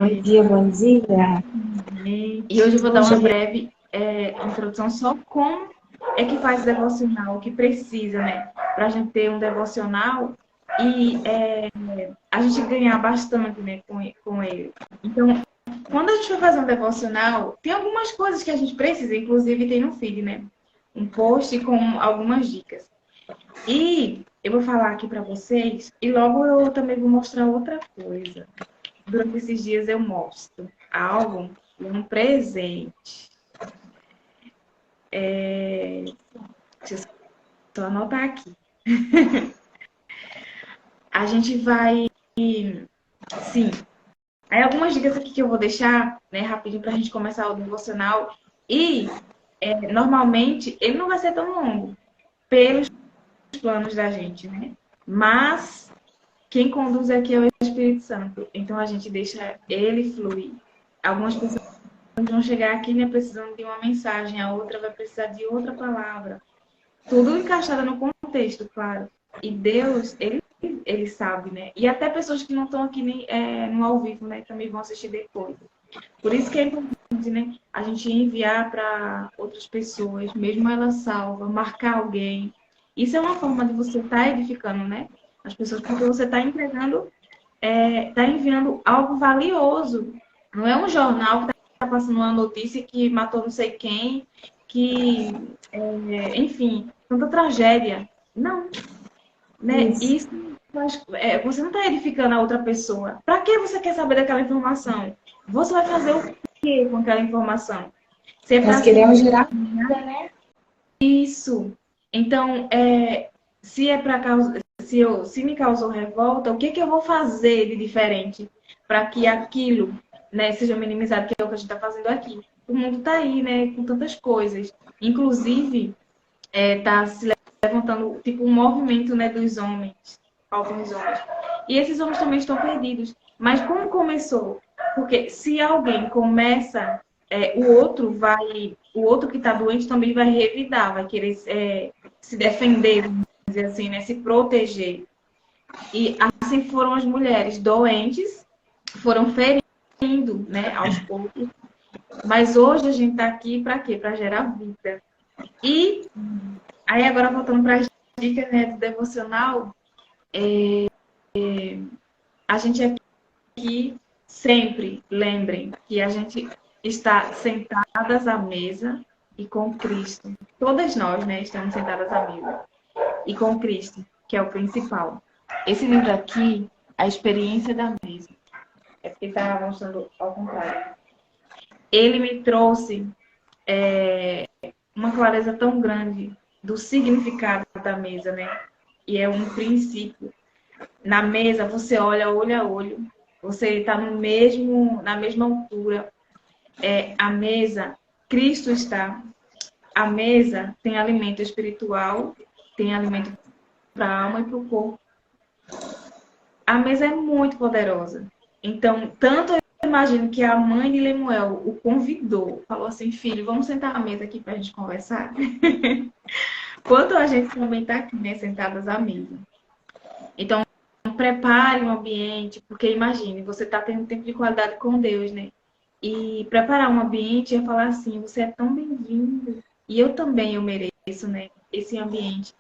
Bom dia, bom dia. E hoje eu vou dar Poxa, uma breve introdução só como é que faz devocional, o que precisa, né? Para a gente ter um devocional e a gente ganhar bastante, né, com ele. Então, quando a gente for fazer um devocional, tem algumas coisas que a gente precisa, inclusive tem no feed, né? Um post com algumas dicas. E eu vou falar aqui para vocês e logo eu também vou mostrar outra coisa. Durante esses dias eu mostro algo, um presente. Deixa eu só anotar aqui. A gente vai. Sim. Aí algumas dicas aqui que eu vou deixar, né, rapidinho para a gente começar o devocional. E normalmente ele não vai ser tão longo pelos planos da gente, né? Mas quem conduz aqui é o Espírito Santo. Então a gente deixa ele fluir. Algumas pessoas vão chegar aqui, né, precisando de uma mensagem, a outra vai precisar de outra palavra. Tudo encaixado no contexto, claro. E Deus, ele sabe, né? E até pessoas que não estão aqui nem, no ao vivo, né? Também vão assistir depois. Por isso que é importante, né? A gente enviar para outras pessoas, mesmo ela salva, marcar alguém. Isso é uma forma de você estar edificando, né? As pessoas, porque você está entregando, está enviando algo valioso. Não é um jornal que está passando uma notícia que matou não sei quem, que, enfim, tanta tragédia. Não, né? isso. Isso você não está edificando a outra pessoa. Para que você quer saber daquela informação? Você vai fazer o que com aquela informação? Se é Nós para se queremos gerar vida, né? isso. Então, se é para causar, se me causou revolta, o que que eu vou fazer de diferente para que aquilo, né, seja minimizado, que é o que a gente está fazendo aqui. O mundo está aí, né, com tantas coisas. Inclusive, está se levantando tipo um movimento, né, dos homens, alguns homens. E esses homens também estão perdidos. Mas como começou? Porque se alguém começa, o outro que está doente também vai revidar, vai querer se defender, vamos dizer assim, né, se proteger. E assim foram as mulheres doentes, foram ferindo, né, aos poucos. Mas hoje a gente está aqui para quê? Para gerar vida. E aí agora voltando para as dicas, né, do devocional, a gente aqui sempre lembrem que a gente está sentadas à mesa e com Cristo. Todas nós, né, estamos sentadas à mesa e com Cristo, que é o principal. Esse livro aqui, A Experiência da Mesa, é porque está mostrando ao contrário. Ele me trouxe uma clareza tão grande do significado da mesa, né? E é um princípio. Na mesa, você olha olho a olho, você está no mesmo, na mesma altura. A mesa, Cristo está. A mesa tem alimento espiritual, tem alimento para a alma e para o corpo. A mesa é muito poderosa. Então, tanto eu imagino que a mãe de Lemuel o convidou, falou assim, filho, vamos sentar à mesa aqui para a gente conversar. Quanto a gente também está aqui, né, sentadas à mesa. Então, prepare um ambiente, porque imagine, você está tendo tempo de qualidade com Deus, né? E preparar um ambiente é falar assim, você é tão bem-vindo. E eu também, eu mereço, né? Esse ambiente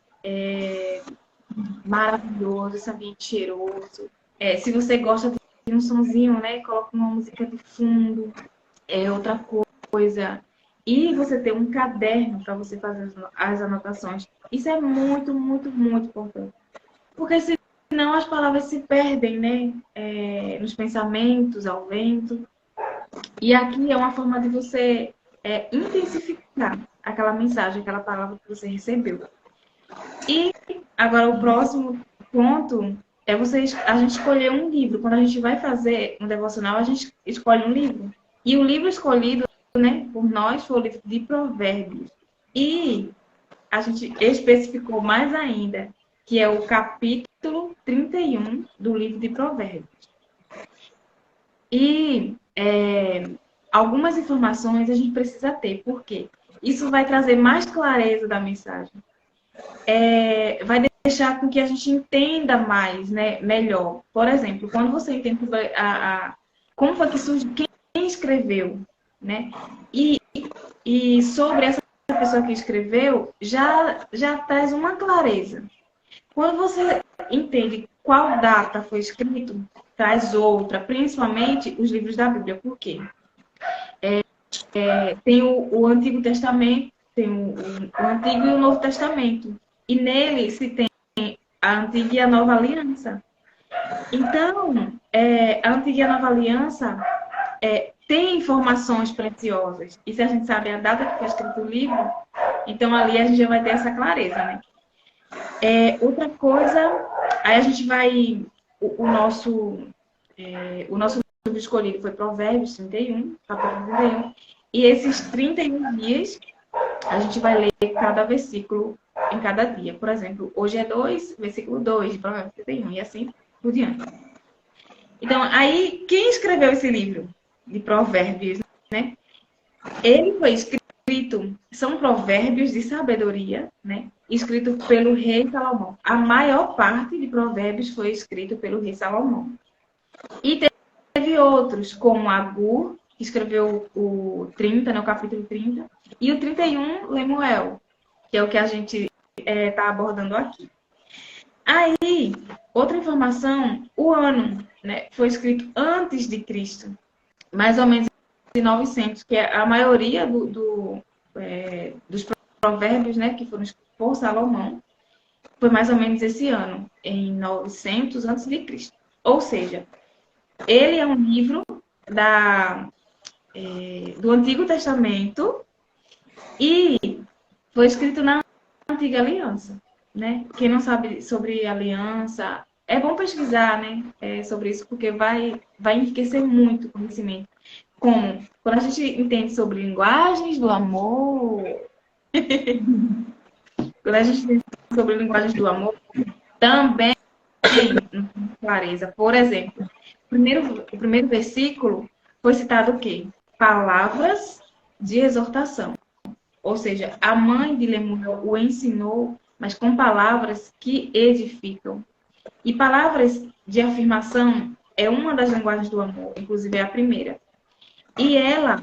maravilhoso, esse ambiente cheiroso. Se você gosta de um sonzinho, né? Coloca uma música de fundo, outra coisa. E você ter um caderno para você fazer as anotações. Isso é muito, muito, muito importante. Porque senão as palavras se perdem, né? Nos pensamentos, ao vento. E aqui é uma forma de você intensificar aquela mensagem, aquela palavra que você recebeu. E agora o próximo ponto é a gente escolher um livro. Quando a gente vai fazer um devocional, a gente escolhe um livro. E o livro escolhido, né, por nós foi o livro de Provérbios. E a gente especificou mais ainda, que é o capítulo 31 do livro de Provérbios. E algumas informações a gente precisa ter, por quê? Isso vai trazer mais clareza da mensagem. Vai deixar com que a gente entenda mais, né, melhor. Por exemplo, quando você entende como foi que surgiu, quem escreveu, né? E sobre essa pessoa que escreveu, já traz uma clareza. Quando você entende qual data foi escrito, traz outra, principalmente os livros da Bíblia. Por quê? Tem o Antigo Testamento, tem o Antigo e o Novo Testamento. E nele se tem a Antiga e a Nova Aliança. Então, a Antiga e a Nova Aliança tem informações preciosas. E se a gente sabe a data que foi escrito o livro, então ali a gente já vai ter essa clareza, né? Outra coisa, aí a gente vai... O nosso livro escolhido foi Provérbios 31, capítulo 31. E esses 31 dias, a gente vai ler cada versículo em cada dia. Por exemplo, hoje é 2, versículo 2 de Provérbios 31, e assim por diante. Então, aí, quem escreveu esse livro de Provérbios, né? Ele foi escrito, são provérbios de sabedoria, né? Escrito pelo rei Salomão. A maior parte de provérbios foi escrito pelo rei Salomão. E teve outros, como Agur, que escreveu o 30, né, o capítulo 30, e o 31, Lemuel, que é o que a gente está abordando aqui. Aí, outra informação, o ano, né, foi escrito antes de Cristo, mais ou menos em 900, que é a maioria dos provérbios, né, que foram escritos por Salomão, foi mais ou menos esse ano, em 900 antes de Cristo. Ou seja, ele é um livro do Antigo Testamento e foi escrito na Antiga Aliança, né? Quem não sabe sobre aliança, é bom pesquisar, né? Sobre isso, porque vai enriquecer muito o conhecimento. Como? Quando a gente entende sobre linguagens do amor, quando a gente entende sobre linguagens do amor, também tem clareza. Por exemplo, o primeiro versículo foi citado o quê? Palavras de exortação. Ou seja, a mãe de Lemuel o ensinou, mas com palavras que edificam. E palavras de afirmação é uma das linguagens do amor, inclusive é a primeira. E ela,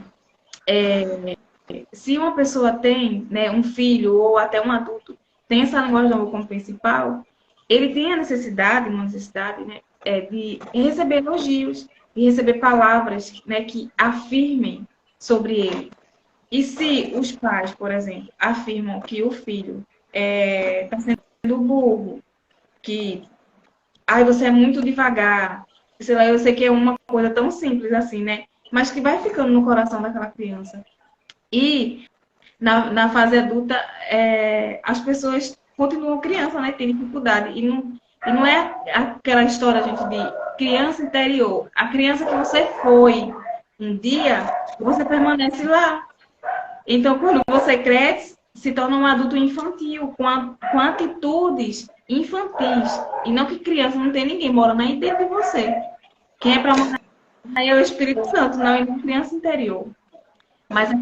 se uma pessoa tem, né, um filho ou até um adulto, tem essa linguagem do amor como principal, ele tem a necessidade, né, de receber elogios, de receber palavras, né, que afirmem sobre ele. E se os pais, por exemplo, afirmam que o filho está sendo burro, que você é muito devagar, sei lá, eu sei que é uma coisa tão simples assim, né? Mas que vai ficando no coração daquela criança. E na fase adulta, as pessoas continuam criança, né? Tem dificuldade. E não é aquela história, gente, de criança interior. A criança que você foi um dia, você permanece lá. Então, quando você cresce, se torna um adulto infantil, com atitudes infantis. E não que criança não tem ninguém morando aí dentro de você. Quem é para morar aí é o Espírito Santo, não é uma criança interior. Mas a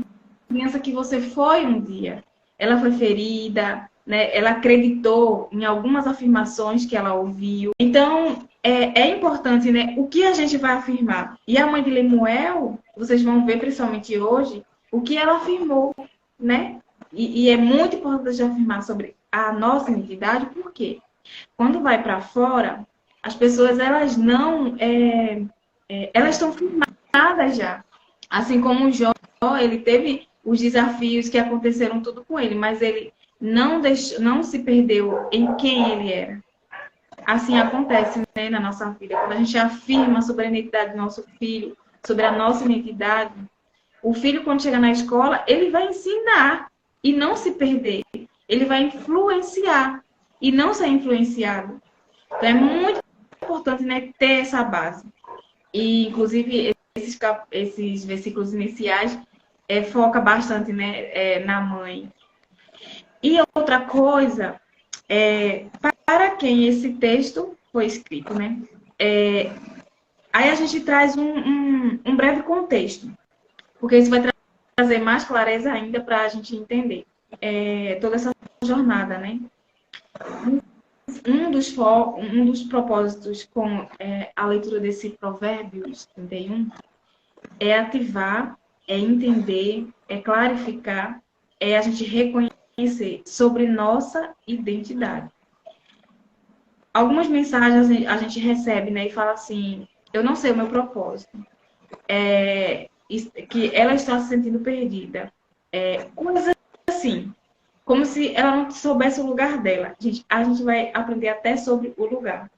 criança que você foi um dia, ela foi ferida, né? Ela acreditou em algumas afirmações que ela ouviu. Então, é importante, né? O que a gente vai afirmar. E a mãe de Lemuel, vocês vão ver principalmente hoje, o que ela afirmou, né? E é muito importante afirmar sobre a nossa identidade, porque quando vai para fora, as pessoas, elas não... elas estão firmadas já. Assim como o Jó, ele teve os desafios que aconteceram tudo com ele, mas ele não se perdeu em quem ele era. Assim acontece, né, na nossa vida. Quando a gente afirma sobre a identidade do nosso filho, sobre a nossa identidade, o filho, quando chega na escola, ele vai ensinar e não se perder. Ele vai influenciar e não ser influenciado. Então, é muito importante, né, ter essa base. E, inclusive, esses versículos iniciais foca bastante, né, na mãe. E outra coisa, para quem esse texto foi escrito, né? Aí a gente traz um breve contexto, porque isso vai trazer mais clareza ainda para a gente entender toda essa jornada, né? um dos propósitos com a leitura desse Provérbios 31 é ativar, é entender, é clarificar, é a gente reconhecer sobre nossa identidade. Algumas mensagens a gente recebe, né, e fala assim, eu não sei o meu propósito, que ela está se sentindo perdida. Coisas assim, como se ela não soubesse o lugar dela. A gente vai aprender até sobre o lugar.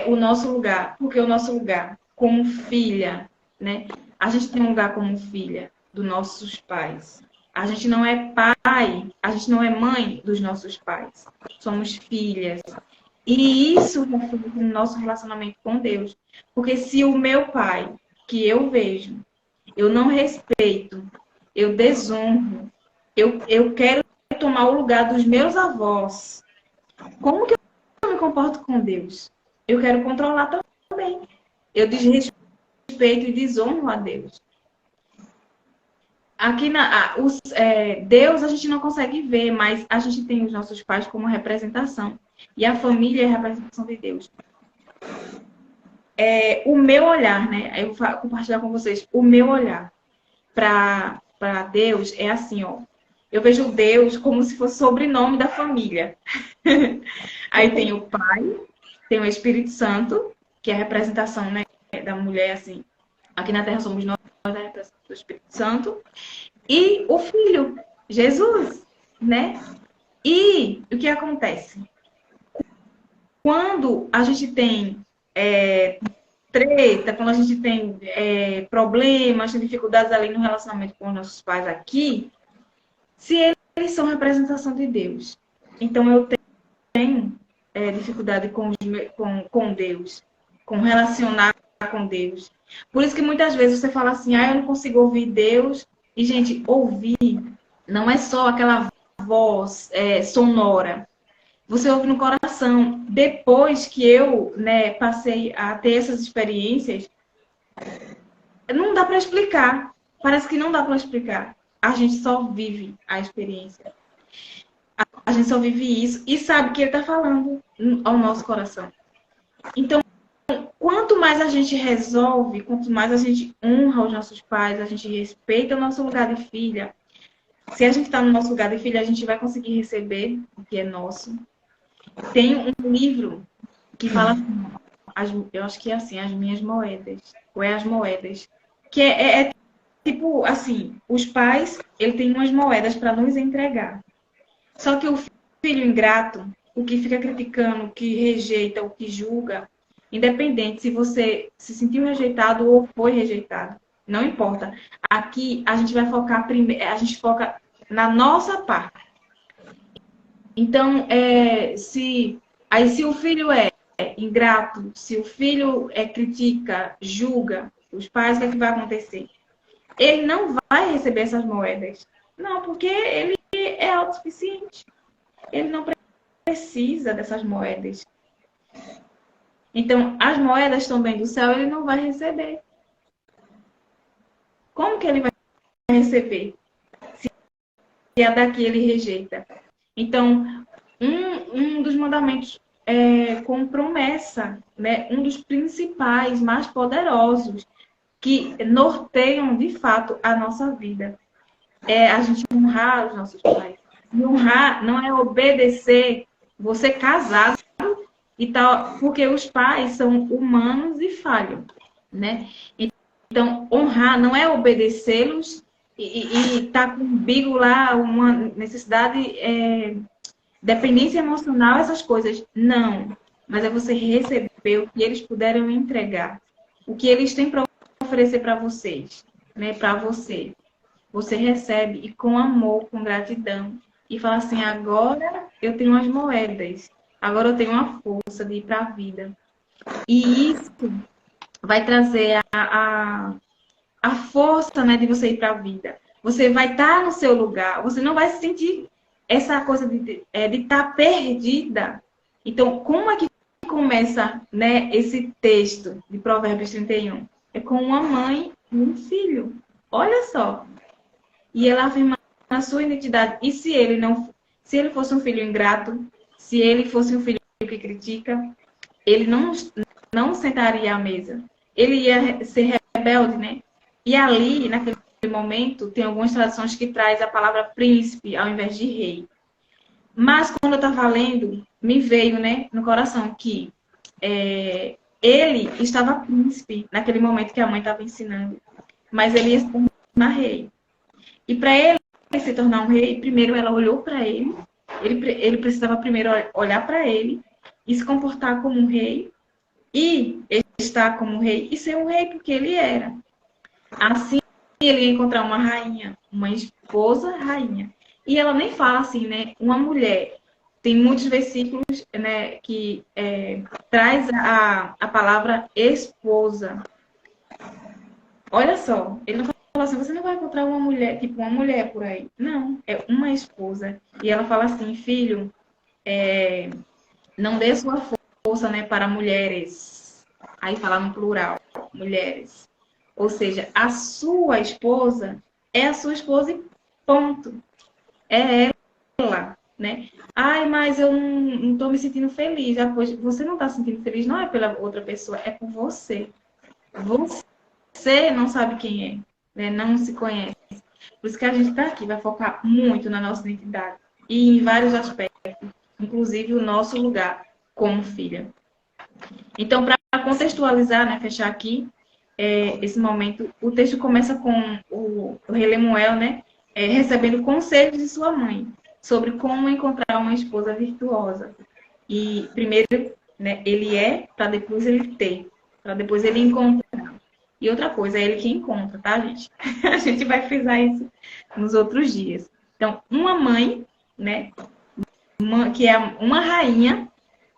O nosso lugar, porque o nosso lugar como filha, né? A gente tem um lugar como filha dos nossos pais. A gente não é pai, a gente não é mãe dos nossos pais. Somos filhas. E isso reflete no nosso relacionamento com Deus. Porque se o meu pai, que eu vejo, eu não respeito, eu desonro, eu quero tomar o lugar dos meus avós, como que eu me comporto com Deus? Eu quero controlar também. Eu desrespeito e desonro a Deus. Aqui Deus a gente não consegue ver, mas a gente tem os nossos pais como representação. E a família é a representação de Deus. O meu olhar, né? Eu vou compartilhar com vocês. O meu olhar para Deus é assim, ó. Eu vejo Deus como se fosse sobrenome da família. Aí tem o Pai, tem o Espírito Santo, que é a representação, né, da mulher, assim. Aqui na Terra somos nós, a representação do Espírito Santo. E o Filho, Jesus, né? E o que acontece? Quando a gente tem treta, quando a gente tem problemas, tem dificuldades ali no relacionamento com os nossos pais aqui, se eles são representação de Deus, então eu tenho dificuldade com Deus, com relacionar com Deus. Por isso que muitas vezes você fala assim, eu não consigo ouvir Deus. E, gente, ouvir não é só aquela voz sonora. Você ouve no coração. Depois que eu passei a ter essas experiências, não dá para explicar. Parece que não dá para explicar. A gente só vive a experiência. A gente só vive isso e sabe que ele está falando ao nosso coração. Então, quanto mais a gente resolve, quanto mais a gente honra os nossos pais, a gente respeita o nosso lugar de filha. Se a gente está no nosso lugar de filha, a gente vai conseguir receber o que é nosso. Tem um livro que fala assim, eu acho que é assim, As Minhas Moedas, ou As Moedas, que é tipo assim, os pais, ele tem umas moedas para nos entregar. Só que o filho ingrato, o que fica criticando, o que rejeita, o que julga, independente se você se sentiu rejeitado ou foi rejeitado, não importa. Aqui a gente vai focar primeiro, a gente foca na nossa parte. Então, se o filho é ingrato, se o filho critica, julga os pais, o que é que vai acontecer? Ele não vai receber essas moedas. Não, porque ele é autossuficiente. Ele não precisa dessas moedas. Então, as moedas também do céu, ele não vai receber. Como que ele vai receber? Se a daqui ele rejeita. Então, um dos mandamentos com promessa, né? Um dos principais, mais poderosos, que norteiam, de fato, a nossa vida. É a gente honrar os nossos pais. E honrar não é obedecer, você casado e tal, porque os pais são humanos e falham, né? Então, honrar não é obedecê-los e tá com o umbigo lá, uma necessidade, dependência emocional, essas coisas. Não. Mas é você receber o que eles puderam entregar. O que eles têm para oferecer para vocês, né? Para você. Você recebe e com amor, com gratidão. E fala assim, agora eu tenho as moedas. Agora eu tenho uma força de ir para a vida. E isso vai trazer a força, né, de você ir para a vida. Você vai estar no seu lugar. Você não vai sentir essa coisa de estar perdida. Então, como é que começa, né, esse texto de Provérbios 31? É com uma mãe e um filho. Olha só. E ela afirma a sua identidade. E se ele fosse um filho ingrato, se ele fosse um filho que critica, ele não sentaria à mesa. Ele ia ser rebelde, né? E ali, naquele momento, tem algumas traduções que traz a palavra príncipe ao invés de rei. Mas quando eu estava lendo, me veio, né, no coração que ele estava príncipe naquele momento que a mãe estava ensinando, mas ele ia se tornar rei. E para ele se tornar um rei, primeiro ela olhou para ele, ele precisava primeiro olhar para ele e se comportar como um rei, e estar como um rei e ser um rei porque ele era. Assim, ele ia encontrar uma rainha, uma esposa rainha. E ela nem fala assim, né? Uma mulher. Tem muitos versículos, né, que traz a palavra esposa. Olha só, ele não fala assim, você não vai encontrar uma mulher, tipo uma mulher por aí. Não, é uma esposa. E ela fala assim, filho, não dê sua força, né, para mulheres. Aí fala no plural, mulheres. Ou seja, a sua esposa é a sua esposa e ponto. É ela, né? Ai, mas eu não estou me sentindo feliz. Ah, pois você não está se sentindo feliz, não é pela outra pessoa, é por você. Você não sabe quem é, né? Não se conhece. Por isso que a gente está aqui, vai focar muito na nossa identidade. E em vários aspectos, inclusive o nosso lugar como filha. Então, para contextualizar, né, fechar aqui esse momento, o texto começa com o rei Lemuel, né, recebendo conselhos de sua mãe sobre como encontrar uma esposa virtuosa. E primeiro, né, ele para depois ele ter, para depois ele encontrar. E outra coisa, é ele que encontra, tá, gente? A gente vai frisar isso nos outros dias. Então, uma mãe, né, que é uma rainha,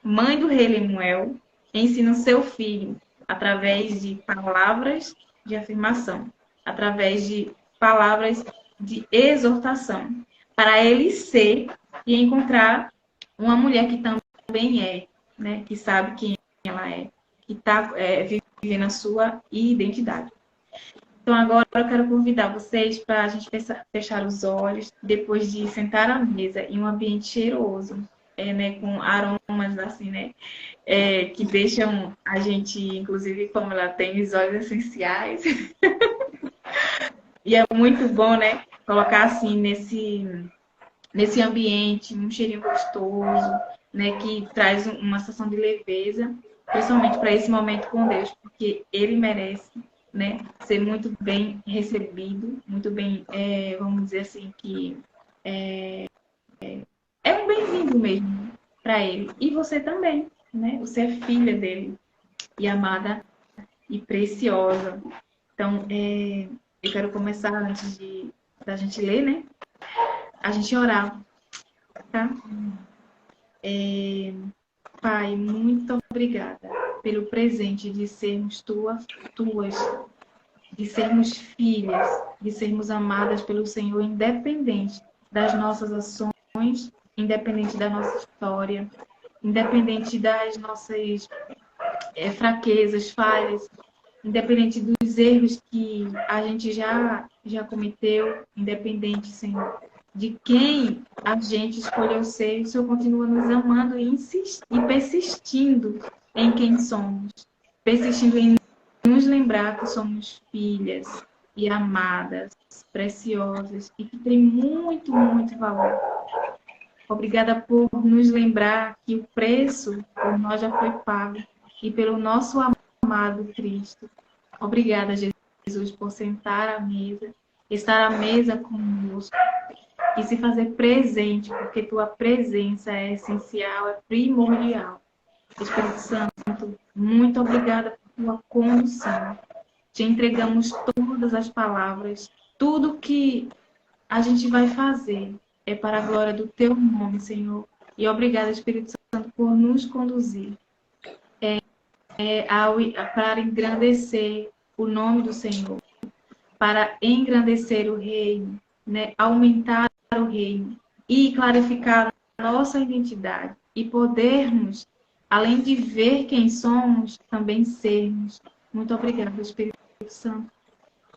mãe do rei Lemuel, ensina o seu filho através de palavras de afirmação, através de palavras de exortação, para ele ser e encontrar uma mulher que também é, né, que sabe quem ela é, que está vivendo a sua identidade. Então, agora eu quero convidar vocês para a gente fechar os olhos, depois de sentar à mesa em um ambiente cheiroso, né, com aromas assim, né, que deixam a gente, inclusive, como ela tem os óleos essenciais. E é muito bom, né, colocar assim nesse ambiente, um cheirinho gostoso, né, que traz uma sensação de leveza, principalmente para esse momento com Deus, porque Ele merece, né, ser muito bem recebido, muito bem, vamos dizer assim, que é um bem-vindo mesmo para Ele. E você também, né? Você é filha dele e amada e preciosa. Então, eu quero começar antes da gente ler, né? A gente orar, tá? Pai, muito obrigada pelo presente de sermos tuas, de sermos filhas, de sermos amadas pelo Senhor, independente das nossas ações, independente da nossa história, independente das nossas fraquezas, falhas, independente dos erros que a gente já cometeu, independente, Senhor, de quem a gente escolheu ser, o Senhor continua nos amando e persistindo em quem somos, persistindo em nos lembrar que somos filhas e amadas, preciosas e que tem muito, muito valor. Obrigada por nos lembrar que o preço por nós já foi pago e pelo nosso amado Cristo. Obrigada, Jesus, por sentar à mesa, estar à mesa conosco e se fazer presente, porque tua presença é essencial, é primordial. Espírito Santo, muito obrigada por tua condução. Te entregamos todas as palavras, tudo que a gente vai fazer é para a glória do teu nome, Senhor. E obrigada, Espírito Santo, por nos conduzir para engrandecer o nome do Senhor, para engrandecer o reino, né? Aumentar o reino e clarificar a nossa identidade e podermos, além de ver quem somos, também sermos. Muito obrigada, Espírito Santo.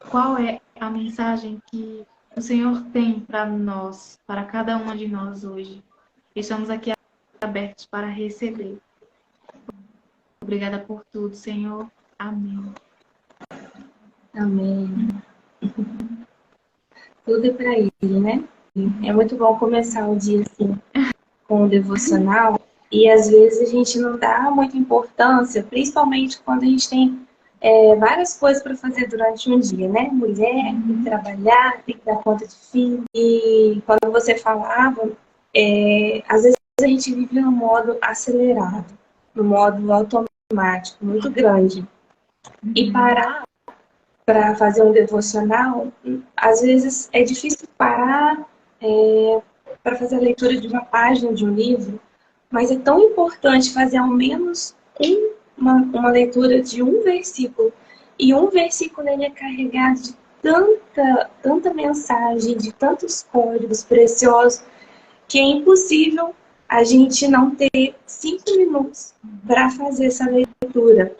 Qual é a mensagem que o Senhor tem para nós, para cada uma de nós hoje? Estamos aqui abertos para receber. Obrigada por tudo, Senhor. Amém. Amém. Tudo é para Ele, né? É muito bom começar o dia assim, com o devocional, e às vezes a gente não dá muita importância, principalmente quando a gente tem várias coisas para fazer durante um dia, né? Mulher, tem que trabalhar, tem que dar conta de filho. E quando você falava, às vezes a gente vive no modo acelerado, no modo automático, muito grande. E parar para fazer um devocional, às vezes é difícil parar para fazer a leitura de uma página de um livro, mas é tão importante fazer ao menos uma leitura de um versículo. E um versículo ele é carregado de tanta mensagem, de tantos códigos preciosos, que é impossível a gente não ter 5 minutos para fazer essa leitura.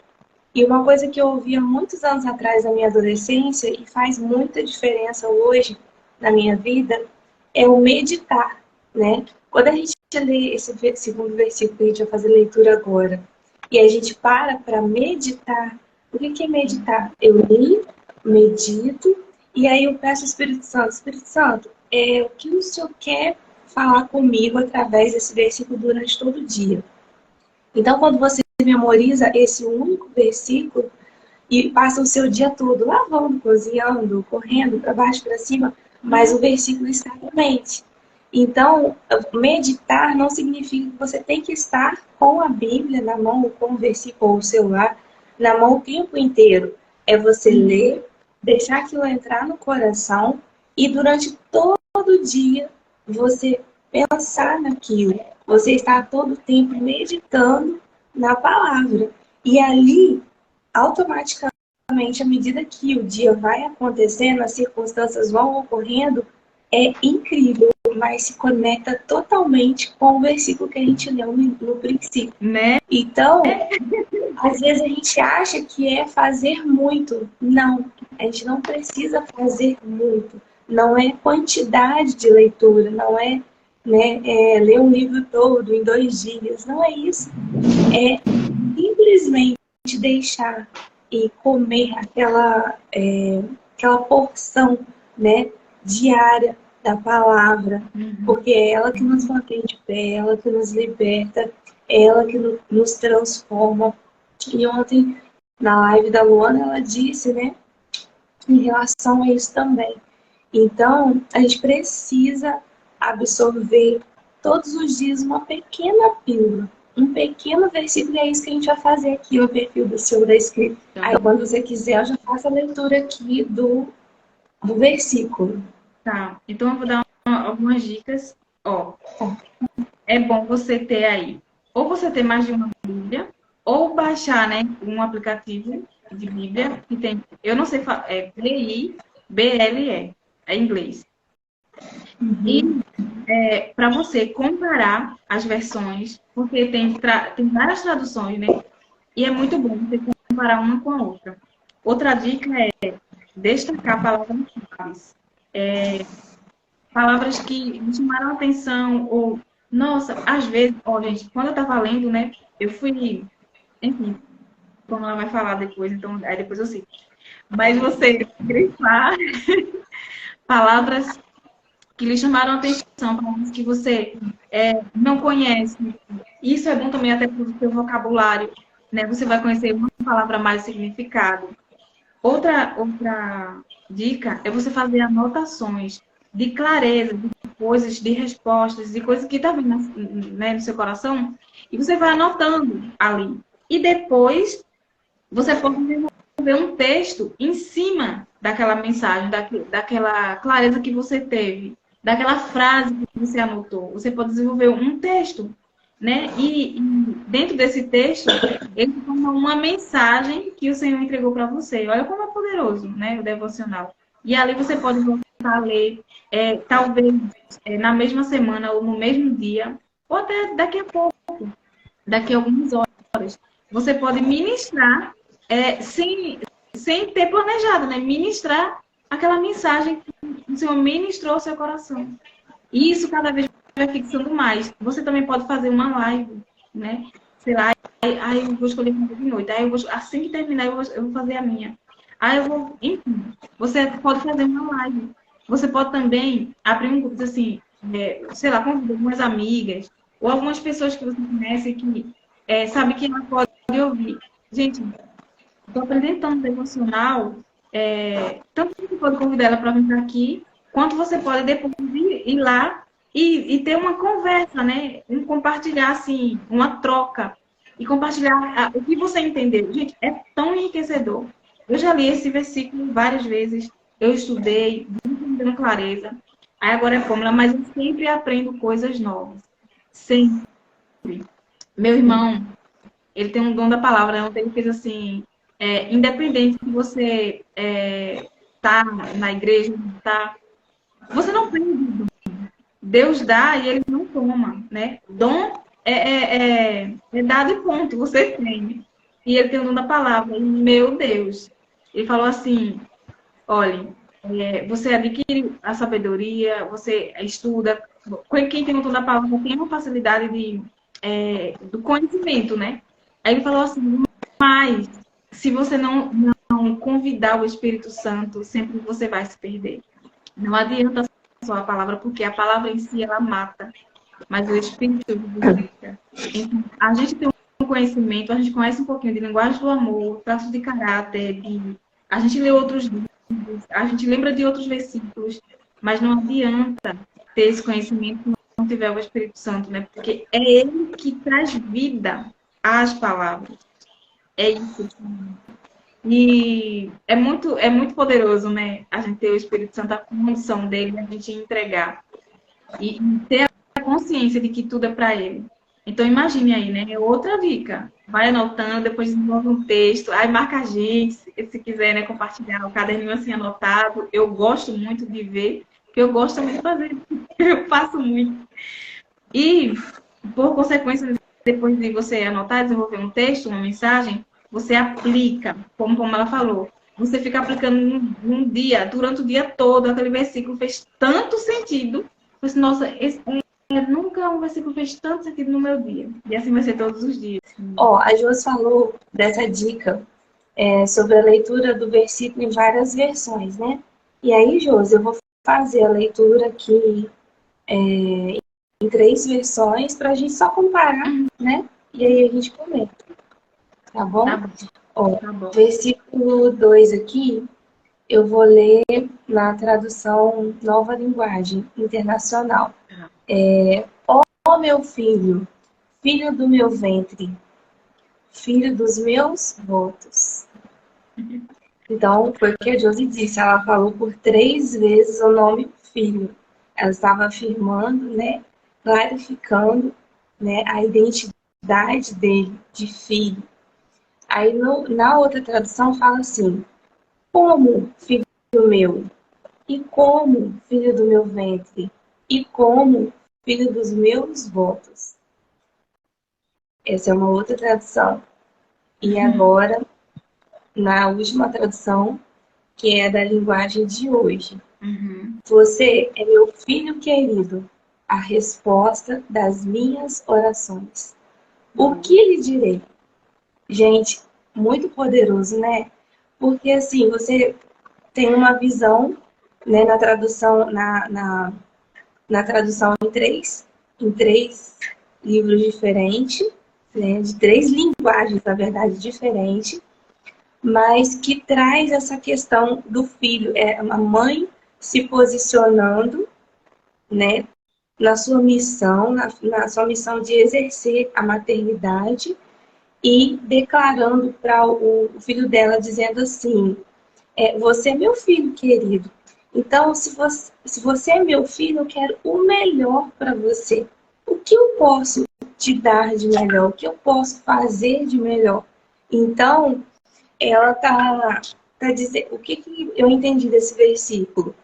E uma coisa que eu ouvi há muitos anos atrás na minha adolescência e faz muita diferença hoje na minha vida é o meditar, né? Quando a gente lê esse segundo versículo que a gente vai fazer leitura agora e a gente para meditar, o que é meditar? Eu leio, medito e aí eu peço ao Espírito Santo, o que o Senhor quer falar comigo através desse versículo durante todo o dia? Então, quando você memoriza esse único versículo e passa o seu dia todo lavando, cozinhando, correndo para baixo, para cima, mas o versículo está na mente. Então, meditar não significa que você tem que estar com a Bíblia na mão, ou com o versículo ou o celular na mão o tempo inteiro. É você ler, deixar aquilo entrar no coração e durante todo o dia você pensar naquilo. Você está todo o tempo meditando na palavra. E ali, automaticamente, à medida que o dia vai acontecendo, as circunstâncias vão ocorrendo, é incrível, mas se conecta totalmente com o versículo que a gente leu no princípio. Né? Então, às vezes a gente acha que é fazer muito. Não, a gente não precisa fazer muito. Não é quantidade de leitura, não é ler um livro todo em 2 dias. Não é isso. É simplesmente deixar e comer aquela porção, né, diária da palavra, porque é ela que nos mantém de pé, é ela que nos liberta, é ela que nos transforma. E ontem, na live da Luana, ela disse, né, em relação a isso também. Então, a gente precisa absorver todos os dias uma pequena pílula, um pequeno versículo, e é isso que a gente vai fazer aqui no perfil do Senhor da Escrita. Aí, quando você quiser, eu já faço a leitura aqui do versículo. Tá, então eu vou dar algumas dicas. Ó, é bom você ter aí, ou você ter mais de uma Bíblia, ou baixar, né, um aplicativo de Bíblia que tem, eu não sei falar, BIBLE, é inglês. E para você comparar as versões, porque tem várias traduções, né? E é muito bom você comparar uma com a outra. Outra dica é destacar palavras-chave. Palavras que me chamaram a atenção, ou, nossa, às vezes, ó, gente, quando eu estava lendo, né, eu fui, enfim, como ela vai falar depois, então, aí depois eu cito. Mas você grifar palavras que lhe chamaram a atenção, palavras que você não conhece. Isso é bom também até para o seu vocabulário, né? Você vai conhecer uma palavra mais significado. Outra dica é você fazer anotações de clareza, de coisas, de respostas, de coisas que estão vindo, né, no seu coração, e você vai anotando ali. E depois você pode desenvolver um texto em cima daquela mensagem, daquela clareza que você teve, daquela frase que você anotou. Você pode desenvolver um texto, né? E dentro desse texto, ele forma uma mensagem que o Senhor entregou para você. Olha como é poderoso, né? O devocional. E ali você pode voltar a ler, talvez na mesma semana ou no mesmo dia, ou até daqui a pouco, daqui a algumas horas. Você pode ministrar sem ter planejado, né? Ministrar aquela mensagem que o Senhor ministrou ao seu coração. E isso cada vez vai fixando mais. Você também pode fazer uma live, né? Sei lá, aí eu vou escolher uma de noite. Aí eu vou, assim que terminar, eu vou fazer a minha. Aí eu vou, enfim, você pode fazer uma live. Você pode também abrir um grupo assim, sei lá, convidar algumas amigas ou algumas pessoas que você conhece que sabe que ela pode ouvir. Gente, estou apresentando devocional, tanto que você pode convidar ela para vir aqui, quanto você pode depois ir lá e ter uma conversa, né? Um compartilhar, assim, uma troca. E compartilhar o que você entendeu. Gente, é tão enriquecedor. Eu já li esse versículo várias vezes, eu estudei, não dando clareza. Aí agora é fórmula, mas eu sempre aprendo coisas novas. Sempre. Meu irmão, ele tem um dom da palavra, né? Ele fez assim, independente se você tá na igreja, tá, você não perde. Deus dá e ele não toma, né? Dom é dado e ponto, você tem. E ele tem o dom da palavra. E, meu Deus, ele falou assim, olha, você adquire a sabedoria, você estuda. Quem tem o dom da palavra tem uma facilidade do conhecimento, né? Aí ele falou assim, mas se você não convidar o Espírito Santo, sempre você vai se perder. Não adianta só a palavra, porque a palavra em si, ela mata. Mas o Espírito vivifica. Então, a gente tem um conhecimento, a gente conhece um pouquinho de linguagem do amor, traços de caráter, a gente lê outros livros, a gente lembra de outros versículos, mas não adianta ter esse conhecimento se não tiver o Espírito Santo, né? Porque é ele que traz vida às palavras. É isso. E é muito poderoso, né? A gente ter o Espírito Santo, a condição dele, a gente entregar. E ter a consciência de que tudo é para ele. Então, imagine aí, né? Outra dica. Vai anotando, depois desenvolve um texto, aí marca a gente, se quiser, né, compartilhar o caderninho assim anotado. Eu gosto muito de ver, porque eu gosto também de fazer. Eu faço muito. E, por consequência, depois de você anotar, desenvolver um texto, uma mensagem, você aplica, como ela falou. Você fica aplicando num dia, durante o dia todo, aquele versículo fez tanto sentido. Você, assim, nossa, nunca um versículo fez tanto sentido no meu dia. E assim vai ser todos os dias. Ó, a Josi falou dessa dica sobre a leitura do versículo em várias versões, né? E aí, Josi, eu vou fazer a leitura aqui em 3 versões para a gente só comparar, né? E aí a gente comenta, tá bom? Tá bom. Ó, Tá bom. versículo 2 aqui, eu vou ler na tradução Nova Linguagem Internacional. Ó meu filho, filho do meu ventre, filho dos meus votos. Então, foi o que a Josi disse, ela falou por 3 vezes o nome filho. Ela estava afirmando, né, clarificando, né, a identidade dele de filho. Aí, na outra tradução, fala assim, como filho meu, e como filho do meu ventre, e como filho dos meus votos. Essa é uma outra tradução. E agora, na última tradução, que é da linguagem de hoje. Você é meu filho querido, a resposta das minhas orações. O que lhe direi? Gente, muito poderoso, né? Porque assim, você tem uma visão, né, na tradução, na tradução em três livros diferentes, né, de 3 linguagens, na verdade, diferentes, mas que traz essa questão do filho, é uma mãe se posicionando, né, na sua missão, na sua missão de exercer a maternidade e declarando para o filho dela, dizendo assim, você é meu filho querido, então se você é meu filho, eu quero o melhor para você. O que eu posso te dar de melhor? O que eu posso fazer de melhor? Então, ela tá dizendo, o que eu entendi desse versículo?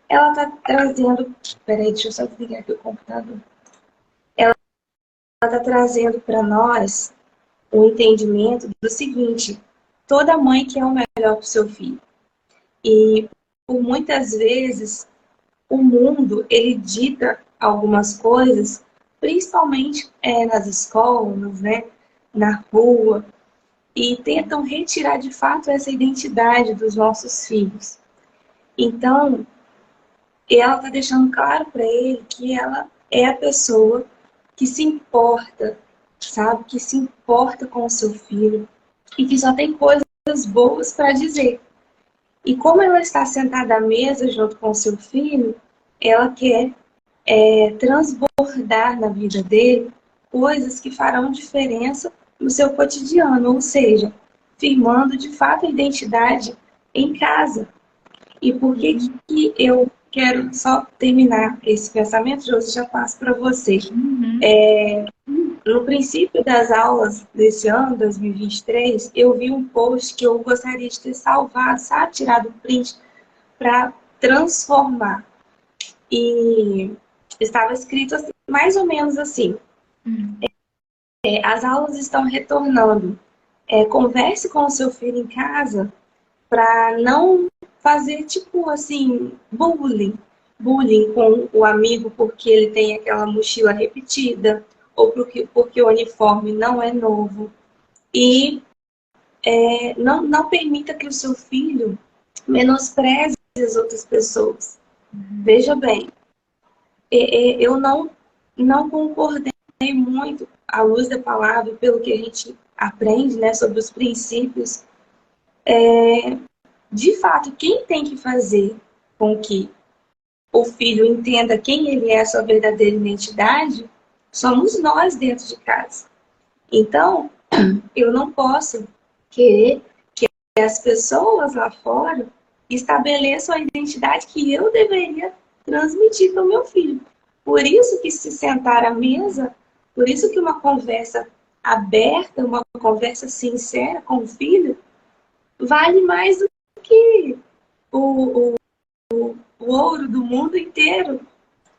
Ela tá trazendo, peraí, deixa eu só desligar aqui o computador. Ela tá trazendo para nós o entendimento do seguinte: toda mãe quer o melhor para o seu filho. E por muitas vezes o mundo ele dita algumas coisas, principalmente nas escolas, né, na rua, e tentam retirar de fato essa identidade dos nossos filhos. Então, ela está deixando claro para ele que ela é a pessoa que se importa, sabe? Que se importa com o seu filho e que só tem coisas boas para dizer. E como ela está sentada à mesa junto com o seu filho, ela quer transbordar na vida dele coisas que farão diferença no seu cotidiano, ou seja, firmando de fato a identidade em casa. E por que que eu quero só terminar esse pensamento, Josi, já passo para você. No princípio das aulas desse ano, 2023, eu vi um post que eu gostaria de ter salvado, sabe? Tirado o print para transformar. E estava escrito assim, mais ou menos assim. As aulas estão retornando. Converse com o seu filho em casa para não fazer, tipo assim, bullying. Bullying com o amigo porque ele tem aquela mochila repetida ou porque o uniforme não é novo. E não permita que o seu filho menospreze as outras pessoas. Veja bem, eu não concordei muito à luz da palavra, pelo que a gente aprende, né, sobre os princípios. De fato, quem tem que fazer com que o filho entenda quem ele é, a sua verdadeira identidade, somos nós dentro de casa. Então, eu não posso querer que as pessoas lá fora estabeleçam a identidade que eu deveria transmitir para o meu filho. Por isso que se sentar à mesa, por isso que uma conversa aberta, uma conversa sincera com o filho, vale mais do que o, o ouro do mundo inteiro,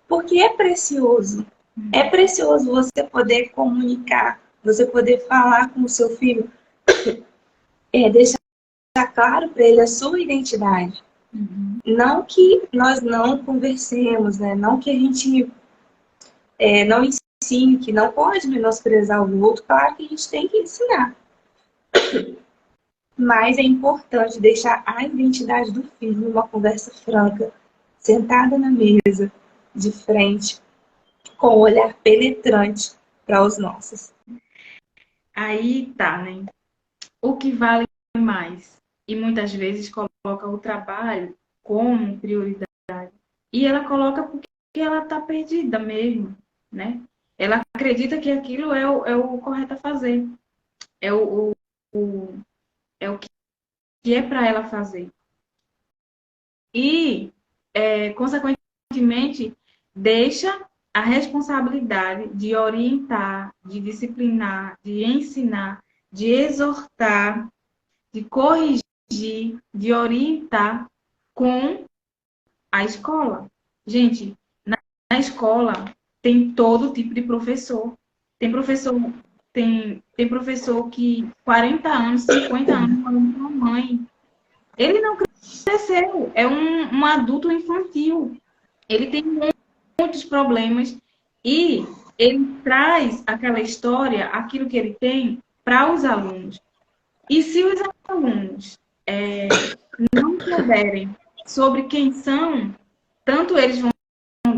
porque é precioso. É precioso você poder comunicar, você poder falar com o seu filho, deixar claro para ele a sua identidade. Não que nós não conversemos, né? Não que a gente não ensine, que não pode menosprezar o outro. Claro que a gente tem que ensinar. Mas é importante deixar a identidade do filho numa conversa franca, sentada na mesa, de frente, com um olhar penetrante para os nossos. Aí tá, né? O que vale mais? E muitas vezes coloca o trabalho como prioridade. E ela coloca porque ela tá perdida mesmo, né? Ela acredita que aquilo é o correto a fazer. É o que é para ela fazer. E, consequentemente, deixa a responsabilidade de orientar, de disciplinar, de ensinar, de exortar, de corrigir, de orientar com a escola. Gente, na escola tem todo tipo de professor. Tem professor, tem professor que 40 anos, 50 anos falando com a mãe. Ele não cresceu, é um adulto infantil. Ele tem muitos problemas e ele traz aquela história, aquilo que ele tem, para os alunos. E se os alunos não souberem sobre quem são, tanto eles vão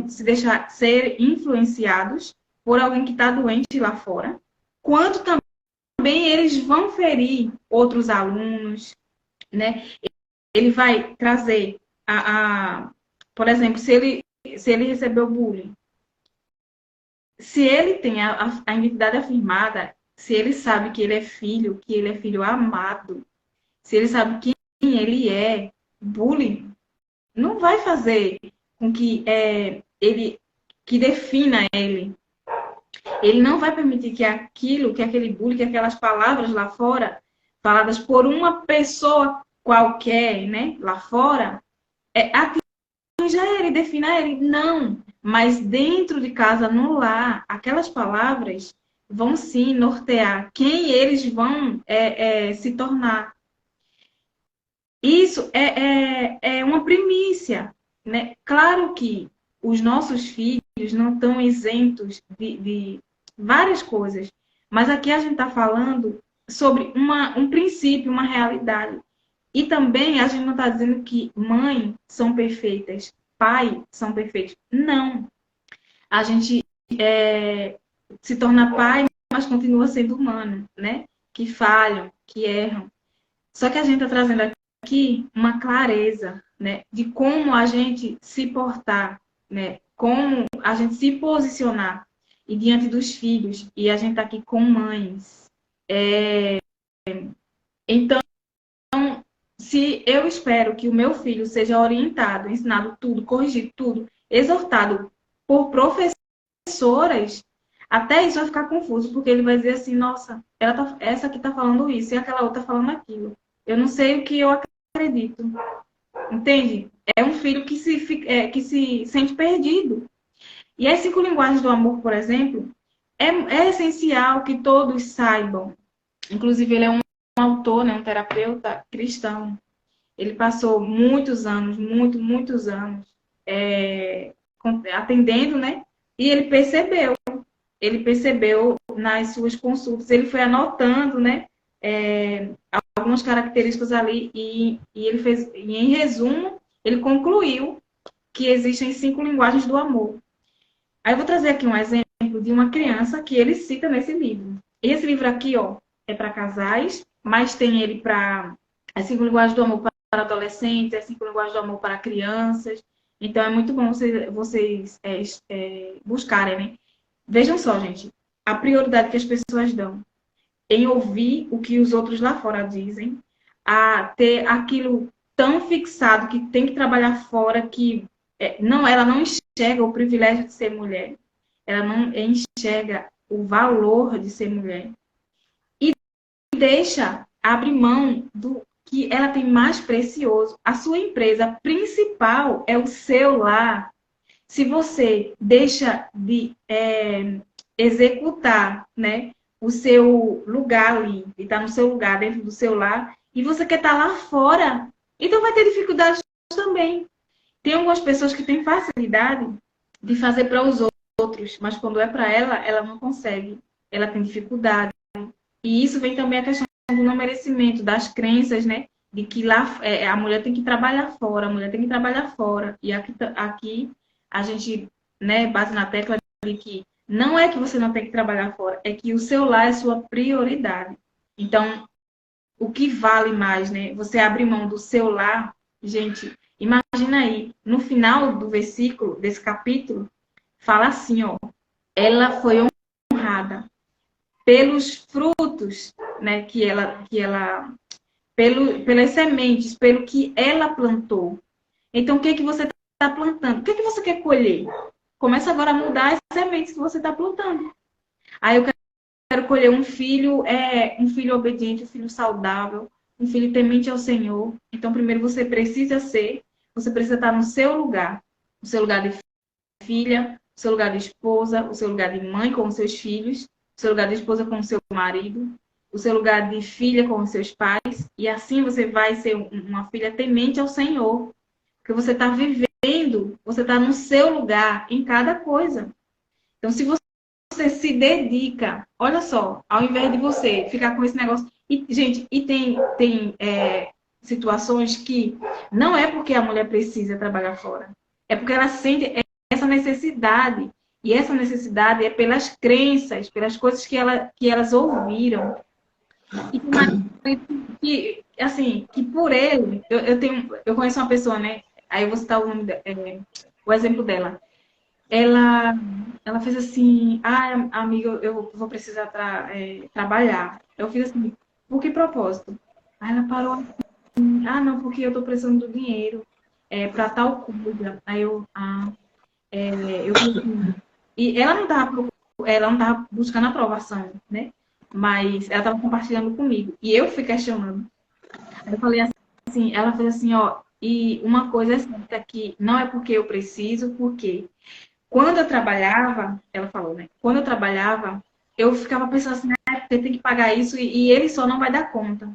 se deixar ser influenciados por alguém que está doente lá fora, quanto também eles vão ferir outros alunos, né? Ele vai trazer por exemplo, se ele recebeu bullying, se ele tem a identidade afirmada, se ele sabe que ele é filho amado, se ele sabe quem ele é, bullying não vai fazer com que ele que defina ele. Ele não vai permitir que aquele bullying, que aquelas palavras lá fora, faladas por uma pessoa qualquer, né, lá fora, atinja ele, defina ele. Não. Mas dentro de casa, no lar, aquelas palavras vão sim nortear quem eles vão se tornar. Isso é uma primícia, né? Claro que os nossos filhos não estão isentos de várias coisas. Mas aqui a gente está falando sobre um princípio, uma realidade. E também a gente não está dizendo que mães são perfeitas, pai são perfeitos. Não. A gente se torna pai, mas continua sendo humano, né? Que falham, que erram. Só que a gente está trazendo aqui uma clareza, né? De como a gente se portar, né? Como a gente se posicionar e diante dos filhos. E a gente está aqui com mães. Então, se eu espero que o meu filho seja orientado, ensinado tudo, corrigido tudo, exortado por professoras, até isso vai ficar confuso, porque ele vai dizer assim, nossa, essa aqui está falando isso e aquela outra falando aquilo. Eu não sei o que eu acredito. Entende? É um filho que se sente perdido. E as 5 linguagens do amor, por exemplo, é essencial que todos saibam. Inclusive, ele é um autor, né, um terapeuta cristão. Ele passou muitos anos, muitos anos atendendo, né? E ele percebeu nas suas consultas, ele foi anotando, né? Algumas características ali e ele fez, e em resumo, ele concluiu que existem 5 linguagens do amor. Aí eu vou trazer aqui um exemplo de uma criança que ele cita nesse livro. Esse livro aqui, ó, é para casais, mas tem ele para as 5 linguagens do amor para adolescentes, as 5 linguagens do amor para crianças. Então é muito bom vocês buscarem, né? Vejam só, gente, a prioridade que as pessoas dão em ouvir o que os outros lá fora dizem, a ter aquilo tão fixado que tem que trabalhar fora, que ela não enxerga o privilégio de ser mulher, ela não enxerga o valor de ser mulher. E abre mão do que ela tem mais precioso. A sua empresa principal é o seu lar. Se você deixa de executar, né, o seu lugar ali, e está no seu lugar, dentro do seu lar, e você quer estar lá fora, então vai ter dificuldades também. Tem algumas pessoas que têm facilidade de fazer para os outros, mas quando é para ela não consegue. Ela tem dificuldade. E isso vem também a questão do não merecimento, das crenças, né? De que lá a mulher tem que trabalhar fora, a mulher tem que trabalhar fora. E aqui a gente, né, bate na tecla de que não é que você não tem que trabalhar fora, é que o seu lar é sua prioridade. Então, o que vale mais, né? Você abre mão do seu lar, gente, imagina aí, no final do versículo, desse capítulo, fala assim, ó, ela foi honrada pelos frutos, né, pelas sementes, pelo que ela plantou. Então, o que você está plantando? O que você quer colher? Começa agora a mudar as sementes que você está plantando. Aí eu quero colher um filho obediente, um filho saudável, um filho temente ao Senhor. Então, primeiro você precisa estar no seu lugar de filha, o seu lugar de esposa, o seu lugar de mãe com os seus filhos, o seu lugar de esposa com o seu marido, o seu lugar de filha com os seus pais, e assim você vai ser uma filha temente ao Senhor, porque você está vivendo, você está no seu lugar em cada coisa. Então, se você se dedica, olha só, ao invés de você ficar com esse negócio, e, gente, tem situações que não é porque a mulher precisa trabalhar fora, é porque ela sente essa necessidade. E essa necessidade é pelas crenças, pelas coisas que elas ouviram. E que por ele, eu conheço uma pessoa, né? Aí eu vou citar o exemplo dela. Ela fez assim, amiga, eu vou precisar trabalhar. Eu fiz assim, por que propósito? Aí ela parou assim, não, porque eu tô precisando do dinheiro para tal coisa. Aí eu e ela não estava buscando aprovação, né? Mas ela estava compartilhando comigo. E eu fui questionando. Eu falei assim, ela fez assim, ó, e uma coisa é certa que não é porque eu preciso, porque quando eu trabalhava, ela falou, né? Quando eu trabalhava, eu ficava pensando assim, porque tem que pagar isso e ele só não vai dar conta.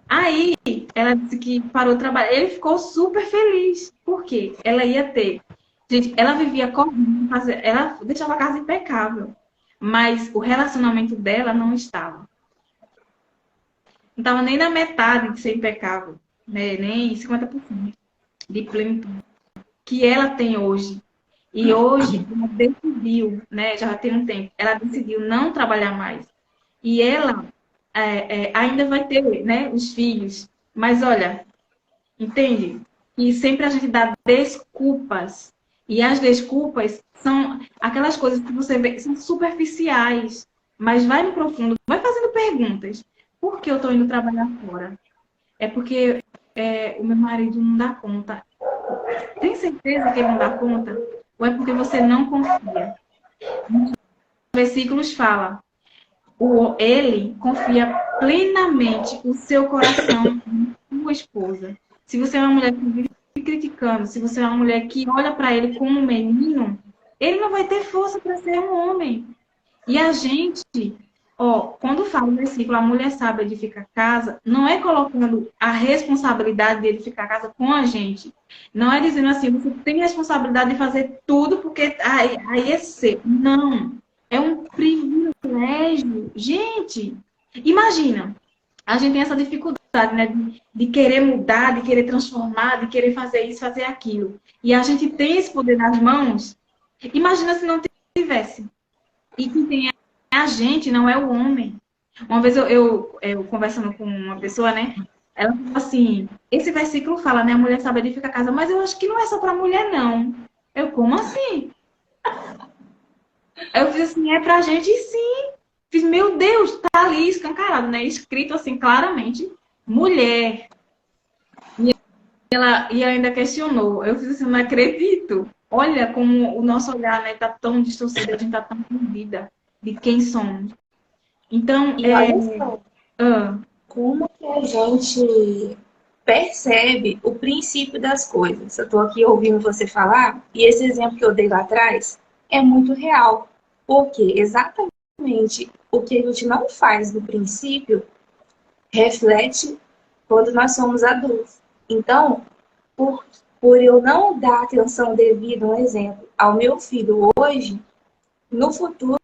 Aí, ela disse que parou de trabalhar. Ele ficou super feliz. Por quê? Ela ia ter Gente, ela vivia correndo, ela deixava a casa impecável, mas o relacionamento dela não estava. Não estava nem na metade de ser impecável, né? Nem 50% de plenitude que ela tem hoje. E hoje ela decidiu, né? Já tem um tempo, ela decidiu não trabalhar mais. E ela ainda vai ter, né, os filhos. Mas olha, entende? E sempre a gente dá desculpas. E as desculpas são aquelas coisas que você vê, são superficiais. Mas vai no profundo, vai fazendo perguntas. Por que eu estou indo trabalhar fora? É porque o meu marido não dá conta. Tem certeza que ele não dá conta? Ou é porque você não confia? Os versículos falam, ele confia plenamente o seu coração na sua esposa. Se você é uma mulher que vive criticando, se você é uma mulher que olha para ele como um menino, ele não vai ter força para ser um homem. E a gente, quando fala o versículo, a mulher sabe edificar casa, não é colocando a responsabilidade de edificar a casa com a gente. Não é dizendo assim, você tem responsabilidade de fazer tudo porque aí é seu. Não. É um privilégio. Gente, imagina, a gente tem essa dificuldade, né, de querer mudar, de querer transformar, de querer fazer isso, fazer aquilo. E a gente tem esse poder nas mãos. Imagina se não tivesse. E quem tem é a gente, não é o homem. Uma vez eu conversando com uma pessoa, né? Ela falou assim, esse versículo fala, né? A mulher sabe edificar a casa, mas eu acho que não é só para mulher, não. Eu, como assim? Eu fiz assim, é pra gente sim. Fiz, meu Deus, tá ali escancarado, né? Escrito assim, claramente, mulher. E ainda questionou. Eu fiz assim, não acredito. Olha como o nosso olhar, né, tá tão distorcido, a gente tá tão perdida de quem somos. Então, E olha só, ah, como que a gente percebe o princípio das coisas. Eu estou aqui ouvindo você falar, e esse exemplo que eu dei lá atrás é muito real. Porque exatamente o que a gente não faz no princípio reflete quando nós somos adultos. Então, por eu não dar atenção devida, um exemplo, ao meu filho hoje, no futuro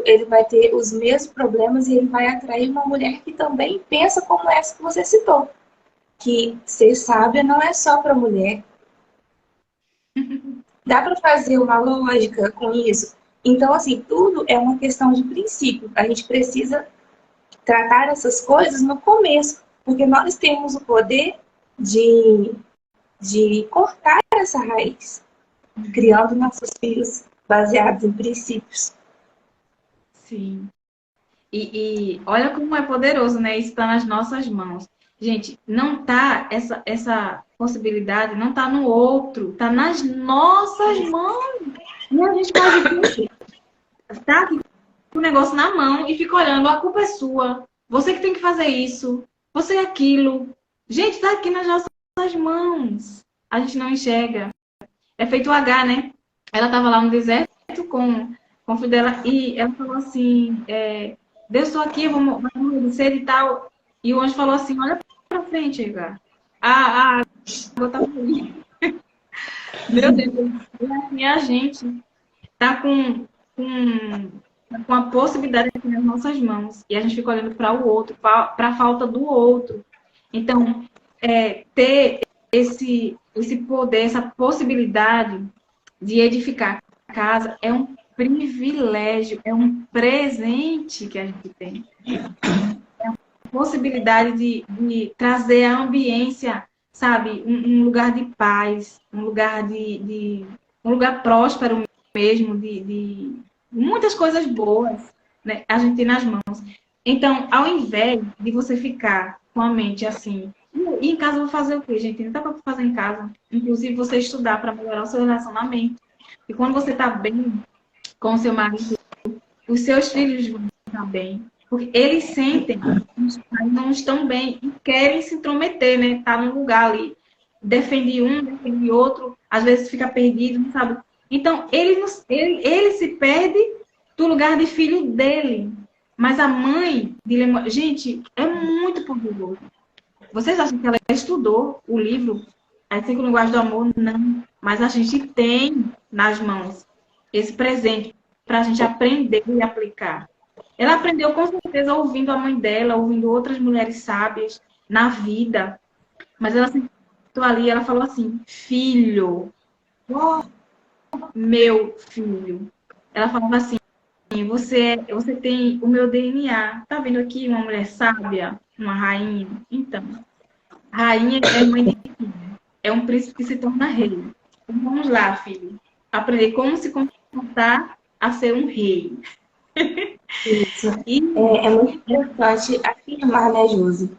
ele vai ter os mesmos problemas e ele vai atrair uma mulher que também pensa como essa que você citou. Que ser sábia não é só para mulher. Dá para fazer uma lógica com isso? Então, assim, tudo é uma questão de princípio. A gente precisa tratar essas coisas no começo, porque nós temos o poder de cortar essa raiz, criando nossos filhos baseados em princípios. sim. E olha como é poderoso, né? Isso está nas nossas mãos. Gente, não tá essa possibilidade, não tá no outro, tá nas nossas mãos. E a gente pode tá aqui com o negócio na mão e fica olhando, a culpa é sua. Você que tem que fazer isso, você é aquilo. Gente, tá aqui nas nossas mãos. A gente não enxerga. É feito o H, né? Ela estava lá no deserto com o filho dela e ela falou assim, Deus, estou aqui, vamos obedecer e tal. E o anjo falou assim, olha para frente, H. A água tá fluindo. Meu Deus, e a gente tá com a possibilidade aqui nas nossas mãos. E a gente fica olhando para o outro, para a falta do outro. Então, ter esse poder, essa possibilidade de edificar a casa é um privilégio, é um presente que a gente tem. É uma possibilidade de trazer a ambiência, sabe, um lugar de paz, um lugar um lugar próspero mesmo, de muitas coisas boas, né, a gente tem nas mãos. Então, ao invés de você ficar com a mente assim, e em casa eu vou fazer o quê, gente? Não dá para fazer em casa. Inclusive, você estudar para melhorar o seu relacionamento. E quando você está bem com o seu marido, os seus filhos vão estar bem. Porque eles sentem que os pais não estão bem e querem se intrometer, né? Tá num lugar ali. Defende um, defende outro, às vezes fica perdido, não sabe? Então, ele se perde do lugar de filho dele. Mas a mãe, gente, é muito poderoso. Vocês acham que ela estudou o livro As 5 Linguagens do Amor? Não. Mas a gente tem nas mãos esse presente para a gente aprender e aplicar. Ela aprendeu com certeza ouvindo a mãe dela, ouvindo outras mulheres sábias na vida. Mas ela sentou ali, ela falou assim: filho, oh, meu filho. Ela falava assim: você tem o meu DNA. Tá vendo aqui uma mulher sábia, uma rainha? Então, rainha é mãe de filho. É um príncipe que se torna rei. Então, vamos lá, filho. Aprender como se comportar a ser um rei. Isso. E É muito importante afirmar, né, Josi?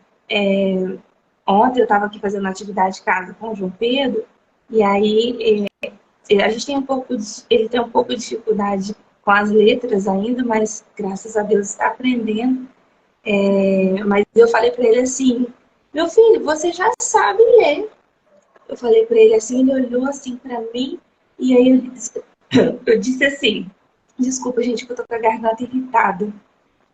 Ontem eu estava aqui fazendo uma atividade de casa com o João Pedro, e aí a gente tem ele tem um pouco de dificuldade com as letras ainda, mas graças a Deus está aprendendo. Mas eu falei para ele assim: meu filho, você já sabe ler. Eu falei para ele assim, ele olhou assim para mim, e aí eu disse assim: desculpa, gente, que eu tô com a garganta irritada.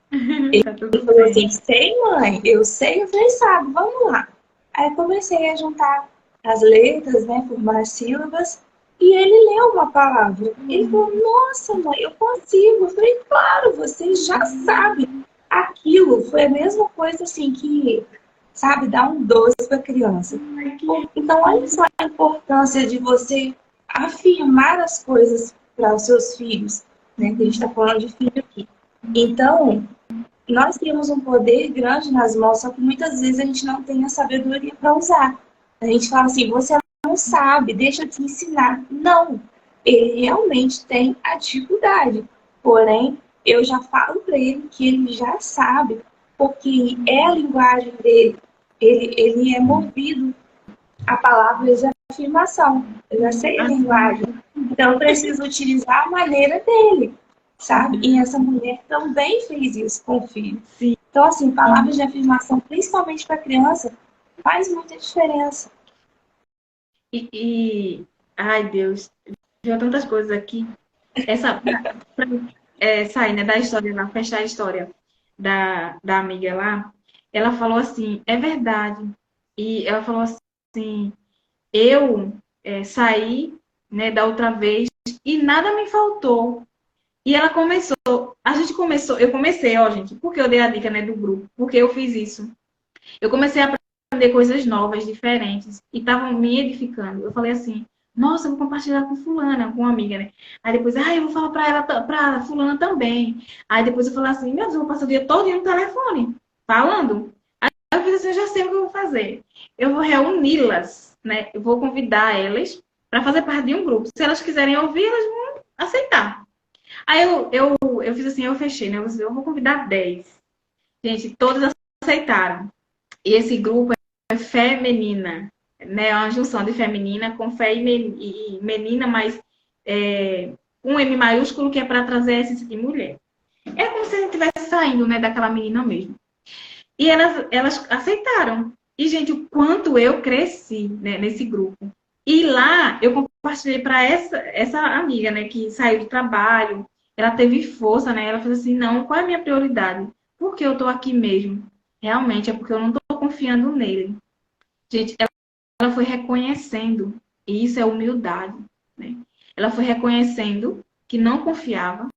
tá Ele tudo falou bem. assim: sei, mãe, eu sei. Eu falei: sabe, vamos lá. Aí eu comecei a juntar as letras, né, formar as sílabas, e ele leu uma palavra. Ele falou: nossa, mãe, eu consigo. Eu falei: claro, você já sabe. Aquilo foi a mesma coisa assim que, sabe, dar um doce para criança. Ai, Então, olha só a importância de você afirmar as coisas para os seus filhos, né? Que a gente está falando de filho aqui. Então, nós temos um poder grande nas mãos, só que muitas vezes a gente não tem a sabedoria para usar. A gente fala assim: você não sabe, deixa eu te ensinar. Não, ele realmente tem a dificuldade. Porém, eu já falo para ele que ele já sabe, porque é a linguagem dele. Ele é movido a palavras de afirmação. Eu já sei a linguagem. Então, eu preciso utilizar a maneira dele, sabe? E essa mulher também fez isso com o filho. sim. Então, assim, palavras de afirmação, principalmente para criança, faz muita diferença. Ai, Deus, viu tantas coisas aqui. Essa, sair, né, da história lá, fechar a história da amiga lá, ela falou assim, é verdade. E ela falou assim, eu saí, né, da outra vez e nada me faltou. E ela começou, eu comecei, ó, gente, porque eu dei a dica, né, do grupo, porque eu fiz isso. Eu comecei a aprender coisas novas, diferentes, e estavam me edificando. Eu falei assim, nossa, eu vou compartilhar com fulana, com uma amiga, né? Aí depois, eu vou falar pra ela, pra fulana também. Aí depois eu falei assim, meu Deus, eu vou passar o dia todo no telefone, falando. Aí eu fiz assim, eu já sei o que eu vou fazer. Eu vou reuni-las, né? Eu vou convidar elas para fazer parte de um grupo. Se elas quiserem ouvir, elas vão aceitar. Aí eu fiz assim, eu fechei, né? Eu vou convidar 10. Gente, todas aceitaram. E esse grupo é feminina, né? É uma junção de feminina com fé e menina, mas um M maiúsculo que é para trazer a essência de mulher. É como se a gente estivesse saindo, né, daquela menina mesmo. E elas aceitaram. E, gente, o quanto eu cresci, né, nesse grupo. E lá eu compartilhei para essa amiga, né, que saiu do trabalho. Ela teve força, né? Ela fez assim, não, qual é a minha prioridade? Por que eu tô aqui mesmo? Realmente é porque eu não tô confiando nele. Gente, ela foi reconhecendo, e isso é humildade, né? Ela foi reconhecendo que não confiava,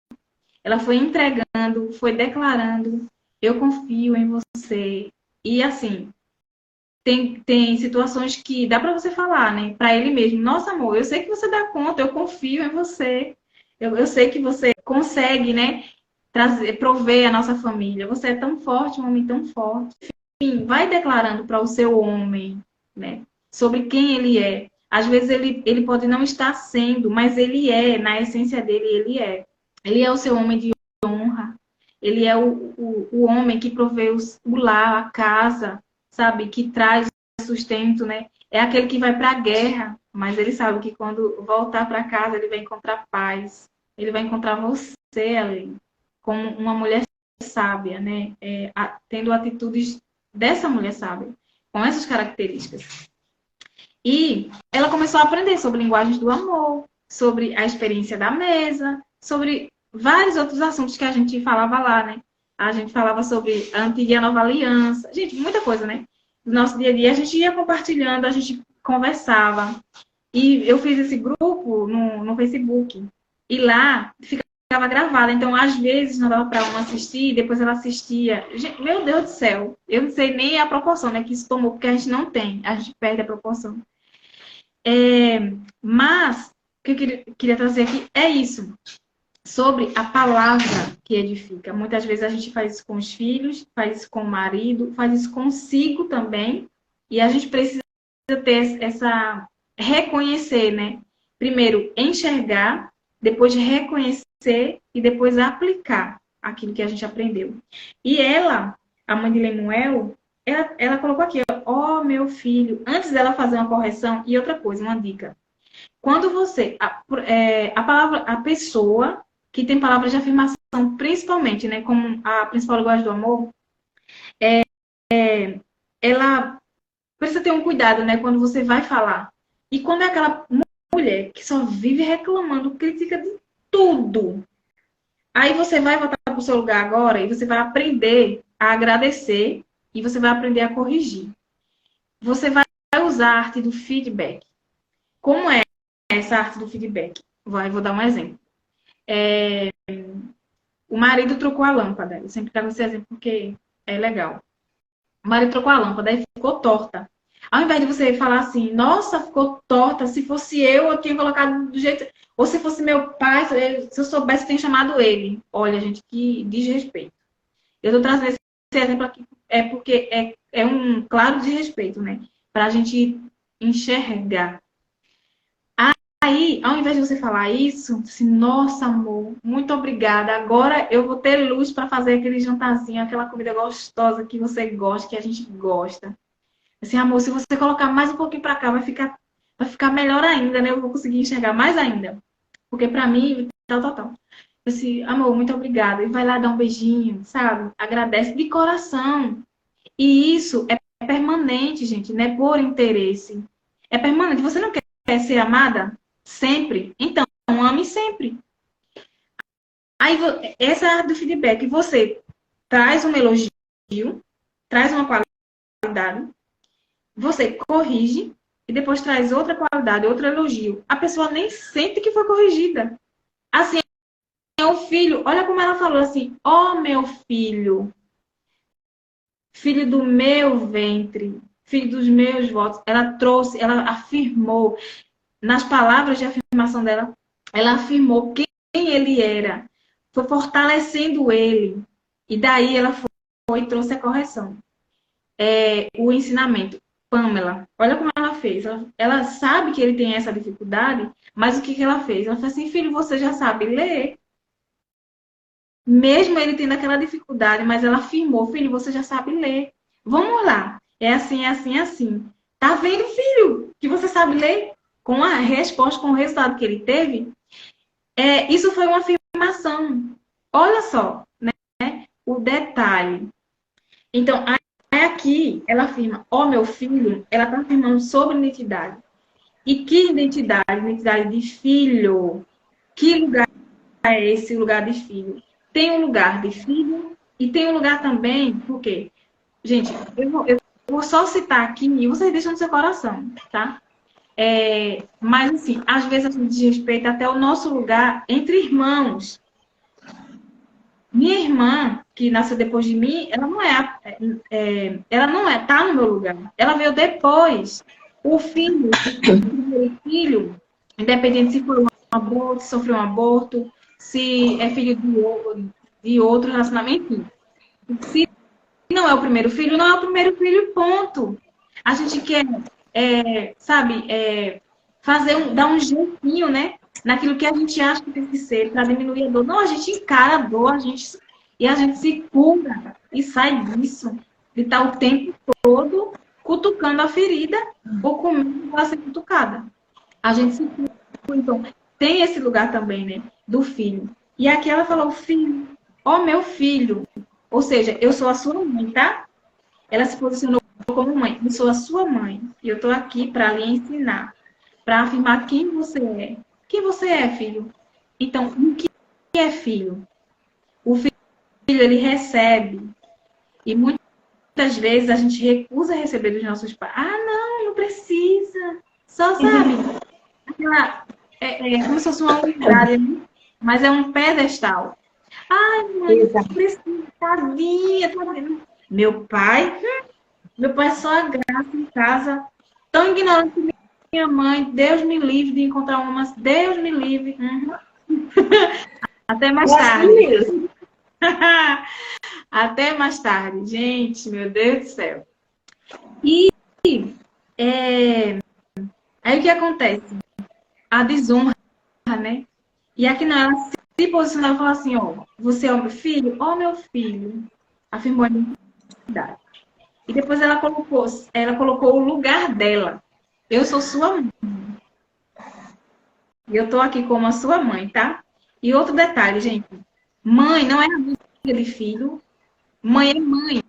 ela foi entregando, foi declarando, eu confio em você. E assim, tem situações que dá para você falar, né? Para ele mesmo, nossa amor, eu sei que você dá conta, eu confio em você. Eu sei que você consegue, né? Prover a nossa família. Você é tão forte, um homem tão forte. Enfim, vai declarando para o seu homem, né? Sobre quem ele é. Às vezes ele pode não estar sendo, mas ele é, na essência dele, ele é. Ele é o seu homem de honra. Ele é o homem que provê o lar, a casa, sabe? Que traz sustento, né? É aquele que vai para a guerra, mas ele sabe que quando voltar para casa, ele vai encontrar paz. Ele vai encontrar você ali, como uma mulher sábia, né? Tendo atitudes dessa mulher sábia, com essas características. E ela começou a aprender sobre linguagens do amor, sobre a experiência da mesa, sobre vários outros assuntos que a gente falava lá, né? A gente falava sobre a antiga e a nova aliança. Gente, muita coisa, né? No nosso dia a dia, a gente ia compartilhando, a gente conversava. E eu fiz esse grupo no Facebook. E lá ficava gravada. Então, às vezes, não dava para uma assistir, depois ela assistia. Meu Deus do céu, eu não sei nem a proporção, né, que isso tomou, porque a gente não tem, a gente perde a proporção. Mas, o que eu queria trazer aqui é isso, sobre a palavra que edifica. Muitas vezes a gente faz isso com os filhos, faz isso com o marido, faz isso consigo também, e a gente precisa ter essa... reconhecer, né? Primeiro, enxergar, depois reconhecer e depois aplicar aquilo que a gente aprendeu. E ela, a mãe de Lemuel, ela colocou aqui, ó, meu filho, antes dela fazer uma correção, e outra coisa, uma dica. Quando você, a palavra, a pessoa que tem palavras de afirmação, principalmente, né, como a principal linguagem do amor, ela precisa ter um cuidado, né, quando você vai falar. E quando é aquela mulher que só vive reclamando, crítica de tudo, aí você vai voltar para o seu lugar agora e você vai aprender a agradecer e você vai aprender a corrigir. Você vai usar a arte do feedback. Como é essa arte do feedback? Vou dar um exemplo. O marido trocou a lâmpada. Eu sempre trago esse exemplo porque é legal. O marido trocou a lâmpada e ficou torta. Ao invés de você falar assim, nossa, ficou torta, se fosse eu tinha colocado do jeito... Ou se fosse meu pai, se eu soubesse, eu tinha chamado ele. Olha, gente, que desrespeito. Eu estou trazendo esse exemplo aqui porque é um claro desrespeito, né? Para a gente enxergar. Aí, ao invés de você falar isso, assim, nossa, amor, muito obrigada. Agora eu vou ter luz para fazer aquele jantarzinho, aquela comida gostosa que você gosta, que a gente gosta. Assim, amor, se você colocar mais um pouquinho para cá, vai ficar melhor ainda, né? Eu vou conseguir enxergar mais ainda. Porque para mim, tal. Assim, amor, muito obrigada. E vai lá dar um beijinho, sabe? Agradece de coração. E isso é permanente, gente, não é por interesse. É permanente. Você não quer ser amada sempre? Então, ame sempre. Aí, essa é a arte do feedback. Você traz um elogio, traz uma qualidade, você corrige e depois traz outra qualidade, outro elogio. A pessoa nem sente que foi corrigida. Assim, o filho, olha como ela falou assim, ó, meu filho, filho do meu ventre, filho dos meus votos. Ela trouxe, ela afirmou, nas palavras de afirmação dela, ela afirmou quem ele era, foi fortalecendo ele. E daí ela foi e trouxe a correção. O ensinamento. Pamela, olha como ela fez. Ela sabe que ele tem essa dificuldade, mas o que ela fez? Ela falou assim, filho, você já sabe ler? Mesmo ele tendo aquela dificuldade, mas ela afirmou, filho, você já sabe ler. Vamos lá. É assim, é assim, é assim. Tá vendo, filho, que você sabe ler? Com a resposta, com o resultado que ele teve, isso foi uma afirmação. Olha só, né? O detalhe. Então, aqui, ela afirma, ó, meu filho, ela está afirmando sobre identidade. E que identidade? Identidade de filho. Que lugar é esse lugar de filho? Tem um lugar de filho e tem um lugar também, por quê? Gente, eu vou só citar aqui e vocês deixam no seu coração, tá? Mas, assim, às vezes a gente desrespeita até o nosso lugar entre irmãos. Minha irmã, que nasceu depois de mim, ela não tá no meu lugar. Ela veio depois. O filho, independente se foi um aborto, se sofreu um aborto, se é filho de outro relacionamento, se não é o primeiro filho, não é o primeiro filho, ponto. A gente quer, dar um jeitinho, né? Naquilo que a gente acha que tem que ser, para diminuir a dor. Não, a gente encara a dor, e a gente se cura e sai disso. De estar o tempo todo cutucando a ferida ou comendo para ser cutucada. A gente se cura. Então, tem esse lugar também, né? Do filho. E aqui ela falou, filho, ó meu filho. Ou seja, eu sou a sua mãe, tá? Ela se posicionou como mãe. Eu sou a sua mãe. E eu estou aqui para lhe ensinar. Para afirmar quem você é. Quem você é, filho? Então, o que é filho? O filho, ele recebe. E muitas vezes a gente recusa receber dos nossos pais. Ah, não precisa. Só sabe. como se fosse uma unidade, né? Mas é um pedestal. Ai, mãe, Exato. tadinha, tadinha. Meu pai só a graça em casa, tão ignorante que minha mãe, Deus me livre de encontrar uma, mas Deus me livre. Até mais É assim tarde. mesmo. Até mais tarde, gente, meu Deus do céu. E aí o que acontece? A desonra, né? E aqui não, ela se posicionou e falou assim, ó, você é o meu filho? Ó, meu filho. Afirmou a identidade. E depois ela colocou o lugar dela. Eu sou sua mãe. E eu tô aqui como a sua mãe, tá? E outro detalhe, gente. Mãe não é amiga de filho. Mãe é mãe.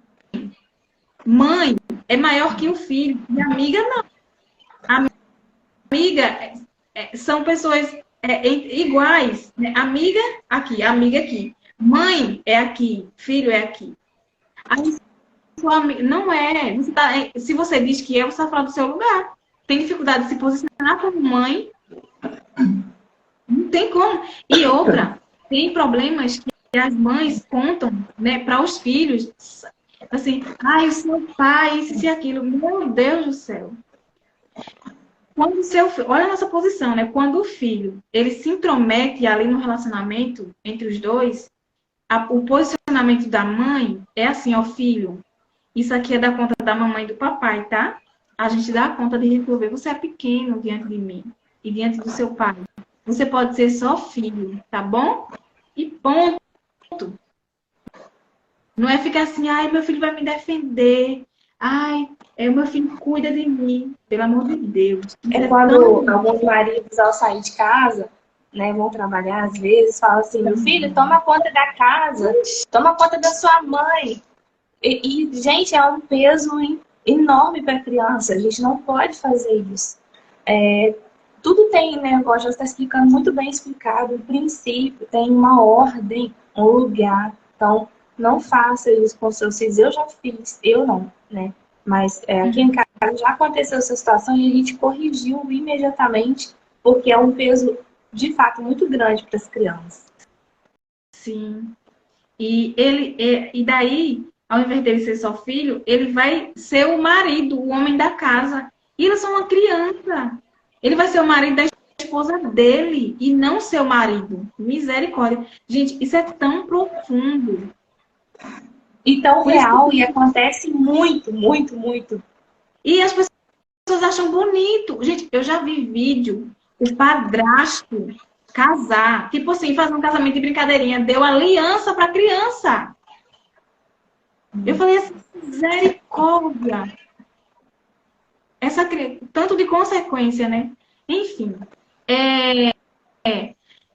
Mãe é maior que o filho. E amiga não. Amiga são pessoas iguais. Né? Amiga aqui. Mãe é aqui. Filho é aqui. Aí, sua amiga, não é. Se você diz que é, você está fora do seu lugar. Tem dificuldade de se posicionar como mãe. Não tem como. E outra, tem problemas que as mães contam, né, para os filhos. Assim, ai, o seu pai, isso e aquilo. Meu Deus do céu. Quando o seu filho, olha a nossa posição, né? Quando o filho, ele se intromete ali no relacionamento entre os dois, o posicionamento da mãe é assim, ó, filho, isso aqui é da conta da mamãe e do papai, tá? A gente dá conta de resolver. Você é pequeno diante de mim e diante do seu pai. Você pode ser só filho, tá bom? E ponto. Não é ficar assim, ai, meu filho vai me defender. Ai, o meu filho cuida de mim. Pelo amor de Deus. É quando alguns maridos, ao sair de casa, né, vão trabalhar, às vezes, falam assim, meu filho, toma conta da casa, toma conta da sua mãe. Gente, é um peso enorme para a criança. A gente não pode fazer isso. Tudo tem, né? O já está explicando muito bem explicado. O princípio tem uma ordem, um lugar. Então, não faça isso com seus filhos. Eu já fiz, eu não, né? Mas aqui em casa já aconteceu essa situação e a gente corrigiu imediatamente, porque é um peso, de fato, muito grande para as crianças. Sim. E daí, ao invés dele ser só filho, ele vai ser o marido, o homem da casa. E eles são uma criança. Ele vai ser o marido da esposa dele e não seu marido. Misericórdia. Gente, isso é tão profundo. E tão real e acontece muito, muito, muito. E as pessoas acham bonito. Gente, eu já vi vídeo, o padrasto casar, tipo assim, fazer um casamento de brincadeirinha, deu aliança para a criança. Eu falei assim, misericórdia. Tanto de consequência, né? Enfim.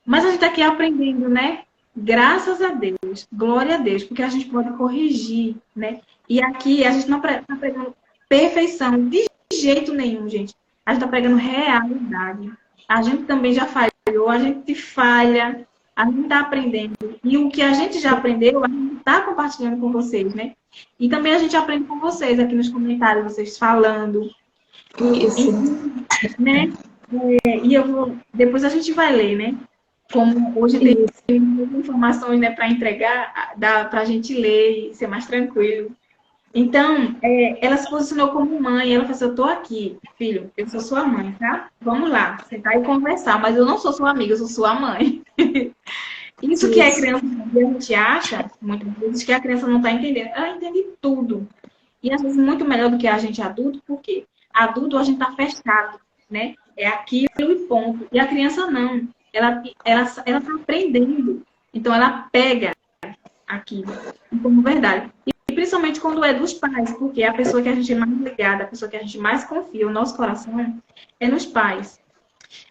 Mas a gente tá aqui aprendendo, né? Graças a Deus, glória a Deus, porque a gente pode corrigir, né? E aqui a gente não está pregando perfeição de jeito nenhum, gente. A gente está pregando realidade. A gente também já falhou, a gente falha, a gente está aprendendo. E o que a gente já aprendeu, a gente está compartilhando com vocês, né? E também a gente aprende com vocês aqui nos comentários, vocês falando. Isso. Né? E depois a gente vai ler, né? Como hoje tem muitas informações, né, para entregar, dá para a gente ler e ser mais tranquilo. Então, ela se posicionou como mãe. Ela falou assim, eu tô aqui, filho, eu sou sua mãe, tá? Vamos lá, sentar e conversar. Mas eu não sou sua amiga, eu sou sua mãe. Isso que é criança, a gente acha, muitas vezes, que a criança não está entendendo. Ela entende tudo. E às vezes muito melhor do que a gente adulto, porque adulto a gente está fechado, né? É aquilo e ponto. E a criança não. Ela tá aprendendo. Então, ela pega aquilo como verdade. E principalmente quando é dos pais, porque é a pessoa que a gente é mais ligada, a pessoa que a gente mais confia, o nosso coração é nos pais.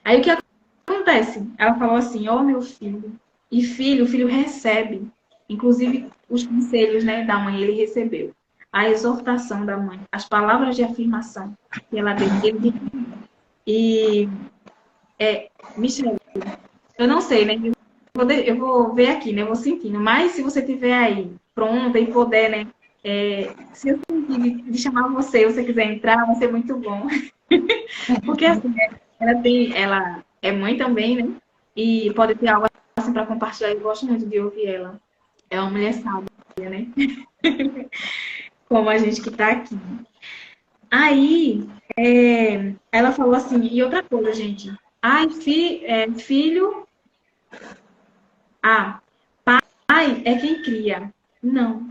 Aí, o que acontece? Ela falou assim, ó, meu filho. E o filho recebe. Inclusive, os conselhos, né, da mãe, ele recebeu. A exortação da mãe. As palavras de afirmação que ela deu. E, Michelle, eu não sei, né? Eu vou ver aqui, né? Eu vou sentindo. Mas se você tiver aí pronta e puder, né? Se eu sentir de chamar você quiser entrar, vai ser muito bom. Porque assim, ela é mãe também, né? E pode ter algo assim para compartilhar. Eu gosto muito de ouvir ela. É uma mulher sábia, né? Como a gente que tá aqui. Aí, ela falou assim, e outra coisa, gente. Ai, filho. Ah, pai é quem cria. Não.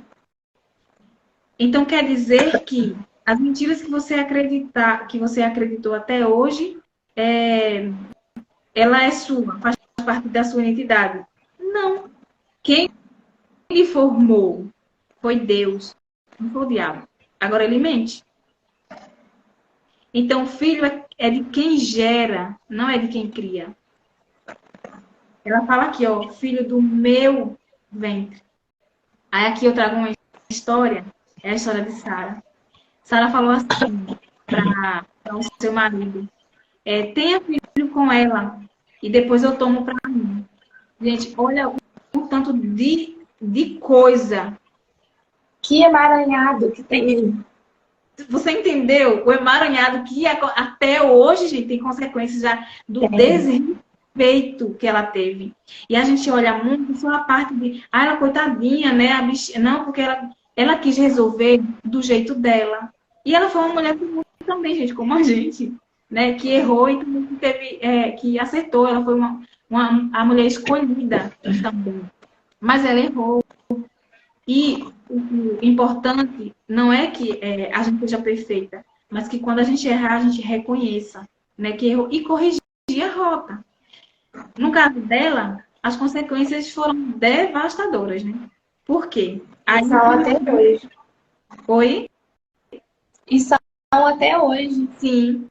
Então quer dizer que as mentiras que você acreditou até hoje, ela é sua, faz parte da sua identidade. Não. Quem lhe formou foi Deus, não foi o diabo. Agora ele mente. Então, filho é de quem gera, não é de quem cria. Ela fala aqui, ó, filho do meu ventre. Aí aqui eu trago uma história, é a história de Sara. Sara falou assim para o seu marido, tenha filho com ela e depois eu tomo para mim. Gente, olha o tanto de coisa. Que emaranhado que tem. Você entendeu? O emaranhado que até hoje, gente, tem consequências já do desrespeito que ela teve. E a gente olha muito só a parte de, ela coitadinha, né? A bichinha. Não, porque ela quis resolver do jeito dela. E ela foi uma mulher também, gente, como a gente, né? Que errou e também que acertou. Ela foi a mulher escolhida também. Mas ela errou. E o importante não é que a gente seja perfeita, mas que quando a gente errar, a gente reconheça, né, que errou e corrigir a rota. No caso dela, as consequências foram devastadoras, né? Por quê? E são até hoje. Oi? E são até hoje. Sim.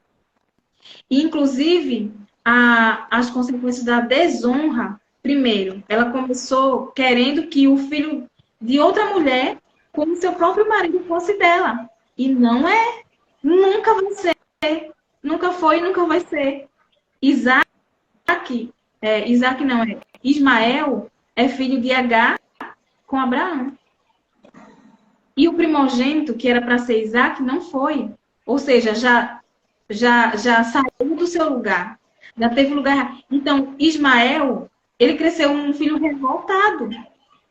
E, inclusive, as consequências da desonra, primeiro, ela começou querendo que o filho de outra mulher, como seu próprio marido, fosse dela. E não é. Nunca vai ser. Nunca foi e nunca vai ser. Isaac não é. Ismael é filho de Agar com Abraão. E o primogênito, que era para ser Isaac, não foi. Ou seja, já saiu do seu lugar. Já teve lugar. Então, Ismael, ele cresceu um filho revoltado,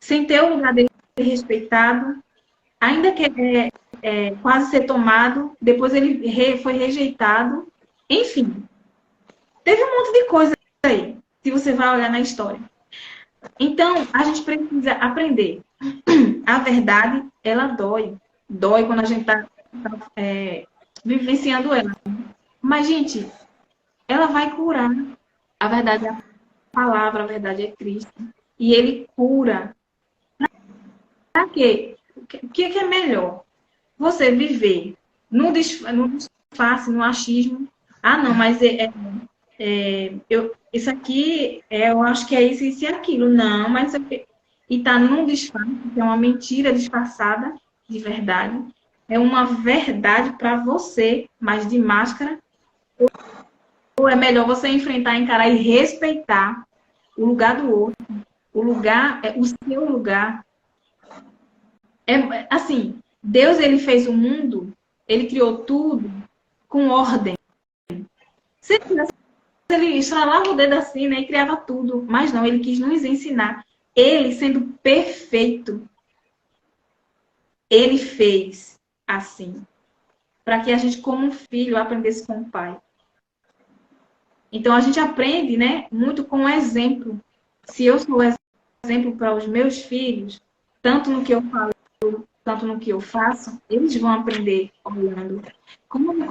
sem ter o lugar dele respeitado, ainda que quase ser tomado, depois ele foi rejeitado. Enfim, teve um monte de coisa aí, se você vai olhar na história. Então, a gente precisa aprender. A verdade, ela dói. Dói quando a gente está vivenciando ela. Mas, gente, ela vai curar. A verdade é a palavra, a verdade é Cristo. E ele cura. Para quê? O que é melhor? Você viver no disfarce, no achismo. Ah, não, mas isso aqui, eu acho que é isso e aquilo. Não, mas... E tá num disfarce, que é uma mentira disfarçada de verdade. É uma verdade para você, mas de máscara. Ou é melhor você enfrentar, encarar e respeitar o lugar do outro. O lugar é o seu lugar. Assim, Deus, ele fez o mundo, ele criou tudo com ordem. Se ele quisesse, ele estralava o dedo assim, né, e criava tudo. Mas não, ele quis nos ensinar. Ele, sendo perfeito, ele fez assim. Para que a gente, como um filho, aprendesse com o pai. Então, a gente aprende, né, muito com o exemplo. Se eu sou exemplo para os meus filhos, tanto no que eu falo, tanto no que eu faço, eles vão aprender olhando. Como eu me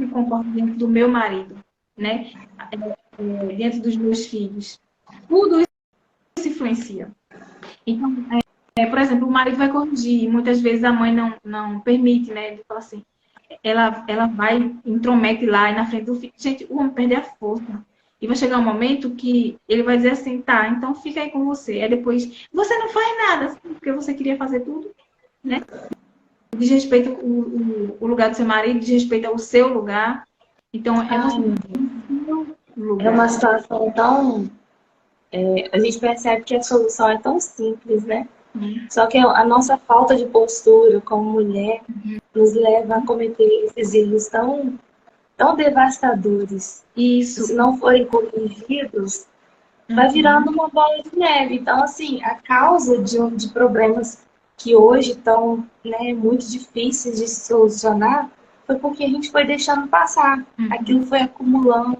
comporto dentro do meu marido, né? Dentro dos meus filhos. Tudo isso influencia. Então, por exemplo, o marido vai corrigir, muitas vezes a mãe não permite, né? Ele fala assim, ela vai, intromete lá e na frente do filho. Gente, o homem perde a força. E vai chegar um momento que ele vai dizer assim, tá, então fica aí com você. Aí depois, você não faz nada, porque você queria fazer tudo, né? Desrespeita o lugar do seu marido, desrespeita o seu lugar. Então, é uma situação tão... a gente percebe que a solução é tão simples, né? Só que a nossa falta de postura como mulher nos leva a cometer esses erros tão tão devastadores. Isso. Se não forem corrigidos, vai virando uma bola de neve. Então, assim, a causa de problemas que hoje estão, né, muito difíceis de se solucionar foi porque a gente foi deixando passar. Aquilo foi acumulando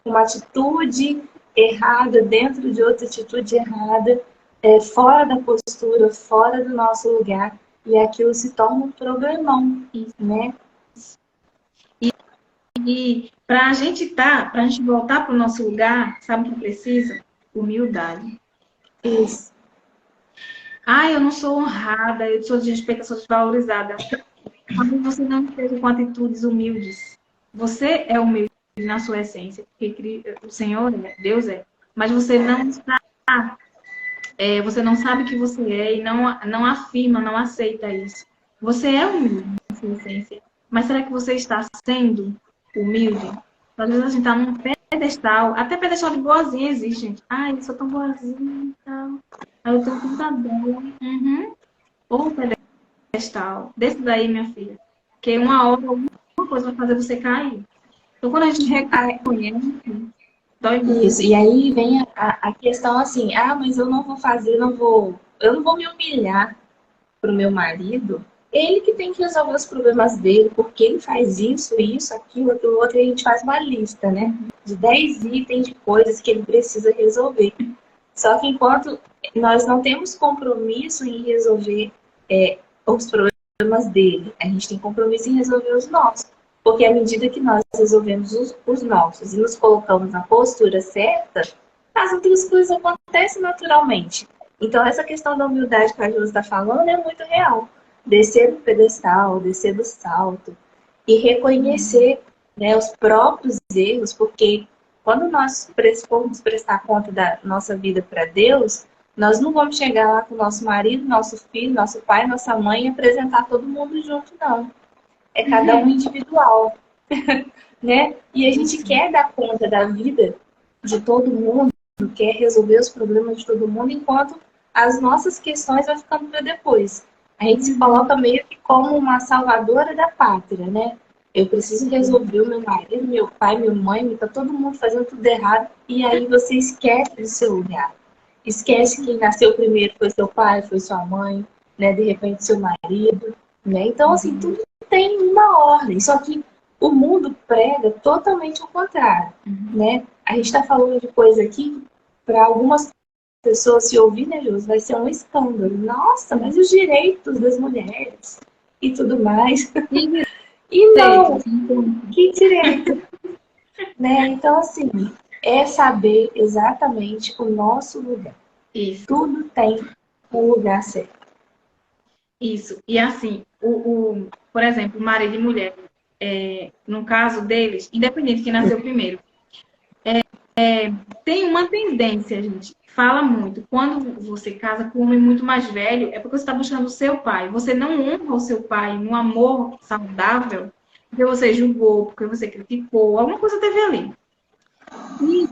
uma atitude errada dentro de outra atitude errada, fora da postura, fora do nosso lugar, e aquilo se torna um problemão, né? E para a gente voltar para o nosso lugar, sabe o que precisa? Humildade. Isso. Eu não sou honrada, eu sou desrespeitada, sou desvalorizada. Talvez você não esteja com atitudes humildes. Você é humilde na sua essência, porque o Senhor é, Deus é. Mas você não está, você não sabe que você é e não afirma, não aceita isso. Você é humilde na sua essência. Mas será que você está sendo humilde? Às vezes a gente está num pedestal, até pedestal de boazinha existe, gente. Eu sou tão boazinha e tal. Eu tenho tanta dor. Ou pedestal. Desse daí, minha filha. Que uma hora, alguma coisa vai fazer você cair. Então, quando a gente reconhece, dói muito. Isso. E aí vem a questão assim, mas eu não vou fazer, eu não vou me humilhar pro meu marido. Ele que tem que resolver os problemas dele, porque ele faz isso, aquilo outro, e a gente faz uma lista, né? De 10 itens de coisas que ele precisa resolver. Só que enquanto nós não temos compromisso em resolver os problemas dele, a gente tem compromisso em resolver os nossos. Porque à medida que nós resolvemos os nossos e nos colocamos na postura certa, as outras coisas acontecem naturalmente. Então, essa questão da humildade que a Ju está falando é muito real. Descer do pedestal, descer do salto e reconhecer, né, os próprios erros, porque quando nós formos prestar conta da nossa vida para Deus, nós não vamos chegar lá com o nosso marido, nosso filho, nosso pai, nossa mãe e apresentar todo mundo junto, não. É cada um individual, né? E a gente quer dar conta da vida de todo mundo, quer resolver os problemas de todo mundo, enquanto as nossas questões vão ficando para depois. A gente se coloca meio que como uma salvadora da pátria, né? Eu preciso resolver o meu marido, meu pai, minha mãe, tá todo mundo fazendo tudo errado, e aí você esquece do seu lugar. Esquece que quem nasceu primeiro foi seu pai, foi sua mãe, né? De repente seu marido, né? Então, assim, tudo tem uma ordem, só que o mundo prega totalmente o contrário, né? A gente está falando de coisa aqui, para algumas pessoas se ouvir, né, Jus, vai ser um escândalo. Nossa, mas os direitos das mulheres e tudo mais. E não, que direito? Né? Então, assim, é saber exatamente o nosso lugar. Isso. Tudo tem um lugar certo. Isso. E assim, por exemplo, marido e mulher, no caso deles, independente de quem nasceu primeiro, tem uma tendência, gente, fala muito. Quando você casa com um homem muito mais velho, é porque você está buscando o seu pai. Você não honra o seu pai no amor saudável, porque você julgou, porque você criticou, alguma coisa teve ali. E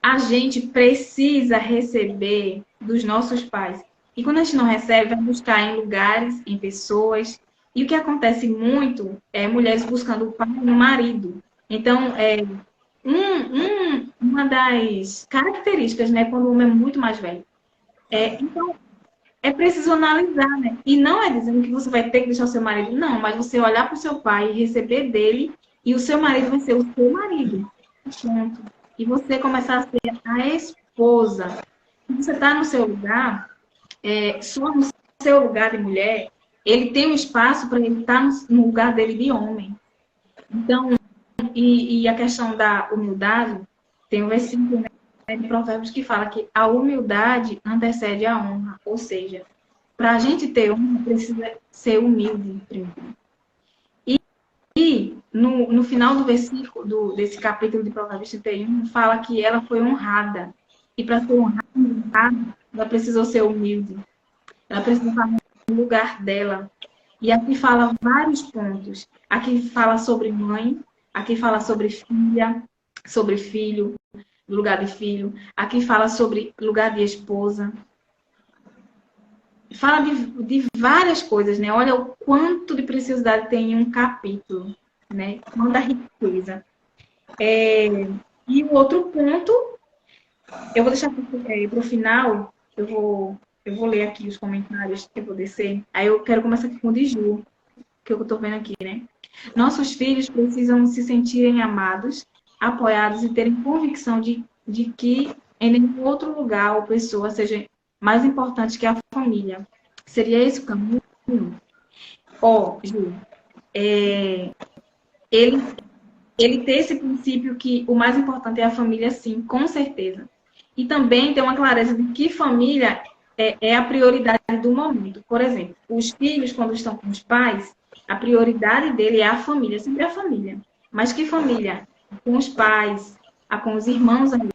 a gente precisa receber dos nossos pais. E quando a gente não recebe, vai buscar em lugares, em pessoas. E o que acontece muito é mulheres buscando o pai no marido. Então, uma das características, né, quando o homem é muito mais velho. Então, é preciso analisar, né? E não é dizendo que você vai ter que deixar o seu marido, não, mas você olhar para o seu pai e receber dele, e o seu marido vai ser o seu marido. Ponto. E você começar a ser a esposa. Se você está no seu lugar, só no seu lugar de mulher, ele tem um espaço para ele estar no lugar dele de homem. Então, e a questão da humildade, tem um versículo, né, de Provérbios que fala que a humildade antecede a honra. Ou seja, para a gente ter honra, precisa ser humilde primeiro. E no final do versículo, desse capítulo de Provérbios 31, fala que ela foi honrada. E para ser honrada, ela precisou ser humilde. Ela precisou estar no lugar dela. E aqui fala vários pontos. Aqui fala sobre mãe, aqui fala sobre filha, sobre filho, lugar de filho. Aqui fala sobre lugar de esposa. Fala de várias coisas, né? Olha o quanto de preciosidade tem em um capítulo, né? Quanta riqueza. E o outro ponto, eu vou deixar para o final, eu vou ler aqui os comentários que eu vou descer. Aí eu quero começar aqui com o de Ju, que eu estou vendo aqui, né? Nossos filhos precisam se sentirem amados, apoiados e terem convicção de que em nenhum outro lugar ou pessoa seja mais importante que a família. Seria esse o caminho? Ó, Ju, ele, ele ter esse princípio que o mais importante é a família, sim, com certeza. E também ter uma clareza de que família é a prioridade do momento. Por exemplo, os filhos, quando estão com os pais, a prioridade dele é a família, sempre a família. Mas que família? Com os pais, com os irmãos ainda.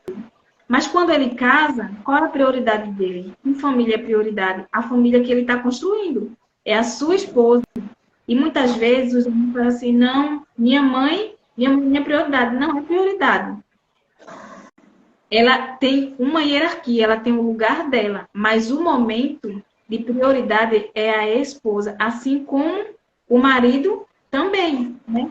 Mas quando ele casa, qual é a prioridade dele? Que família é prioridade? A família que ele está construindo. É a sua esposa. E muitas vezes os irmãos falam assim, não, minha prioridade. Não é prioridade. Ela tem uma hierarquia, ela tem o lugar dela, mas o momento de prioridade é a esposa, assim como o marido também, né?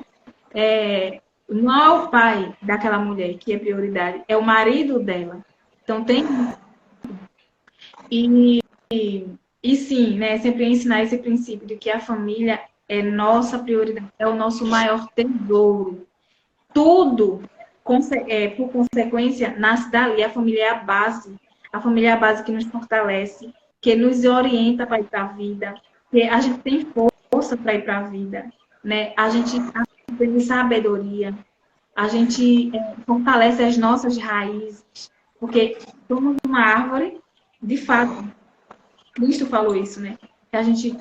Não é o pai daquela mulher que é prioridade, é o marido dela. Então tem e, e sim, né? Sempre ensinar esse princípio de que a família é nossa prioridade, é o nosso maior tesouro. Tudo, por consequência, nasce dali. A família é a base. A família é a base que nos fortalece, que nos orienta para ir para a vida, que a gente tem força para ir para a vida, né? A gente aprende sabedoria, a gente fortalece as nossas raízes, porque somos uma árvore, de fato, Cristo falou isso, né? Que a gente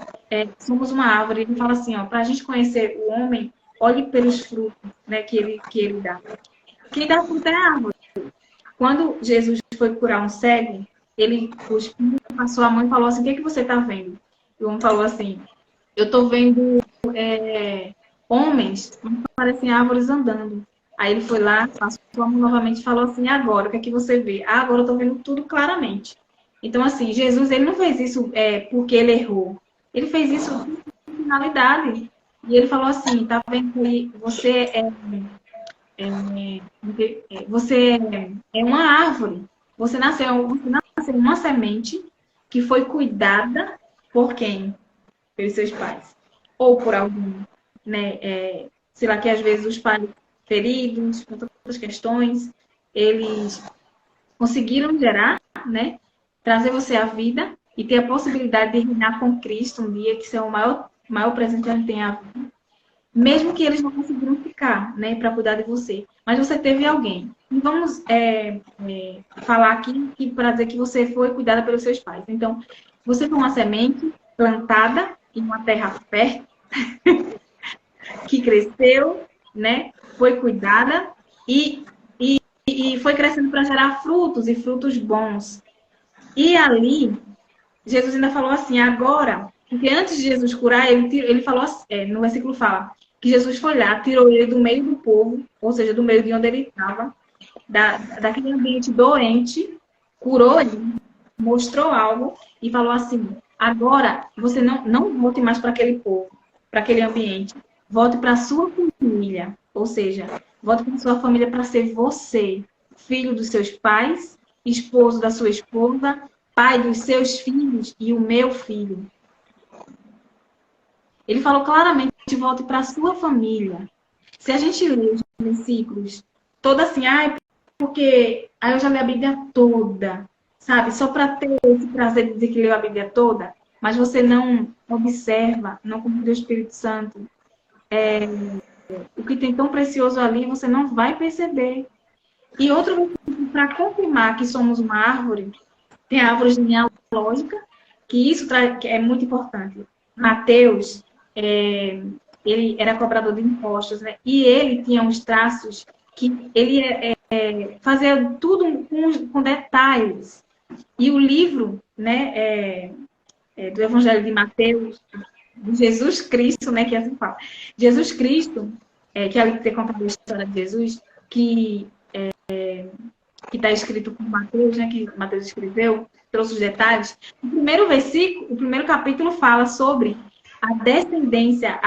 somos uma árvore. Ele fala assim, ó, para a gente conhecer o homem, olhe pelos frutos, né, que ele dá. Quem dá fruto é a árvore. Quando Jesus foi curar um cego, o Espírito passou a mão e falou assim, o que é que você está vendo? E o homem falou assim, eu estou vendo homens que parecem árvores andando. Aí ele foi lá, passou a mão novamente e falou assim, agora, o que é que você vê? Ah, agora eu estou vendo tudo claramente. Então, assim, Jesus, ele não fez isso porque ele errou. Ele fez isso com finalidade. E ele falou assim, tá vendo que você você é uma árvore. Você nasceu uma semente que foi cuidada por quem? Pelos seus pais. Ou por algum, né? Sei lá, que às vezes os pais feridos, por outras questões, eles conseguiram gerar, né? Trazer você à vida e ter a possibilidade de reinar com Cristo um dia, que isso é o maior presente que a gente tem a vida. Mesmo que eles não conseguiram ficar, né, para cuidar de você. Mas você teve alguém. E vamos falar aqui para dizer que você foi cuidada pelos seus pais. Então, você foi uma semente plantada em uma terra fértil, que cresceu, né, foi cuidada e foi crescendo para gerar frutos e frutos bons. E ali, Jesus ainda falou assim, agora, porque antes de Jesus curar, ele falou assim, no versículo fala, que Jesus foi lá, tirou ele do meio do povo, ou seja, do meio de onde ele estava, daquele ambiente doente, curou ele, mostrou algo e falou assim, agora você não volte mais para aquele povo, para aquele ambiente, volte para a sua família, ou seja, volte para a sua família para ser você, filho dos seus pais, esposo da sua esposa, pai dos seus filhos e o meu filho. Ele falou claramente, volte para a sua família. Se a gente lê os versículos, todo assim, porque aí eu já li a Bíblia toda, sabe? Só para ter esse prazer de dizer que leu a Bíblia toda, mas você não observa, não confia o Espírito Santo. O que tem tão precioso ali, você não vai perceber. E outro, para confirmar que somos uma árvore, tem a árvore genealógica, que isso que é muito importante. Mateus, ele era cobrador de impostos, né? E ele tinha uns traços que ele fazia tudo com detalhes. E o livro, né, do Evangelho de Mateus, de Jesus Cristo, né, que é assim fala. Jesus Cristo, que ali tem contado a história de Jesus, que está escrito por Mateus, né, que Mateus escreveu, trouxe os detalhes. O primeiro versículo, o primeiro capítulo fala sobre a descendência,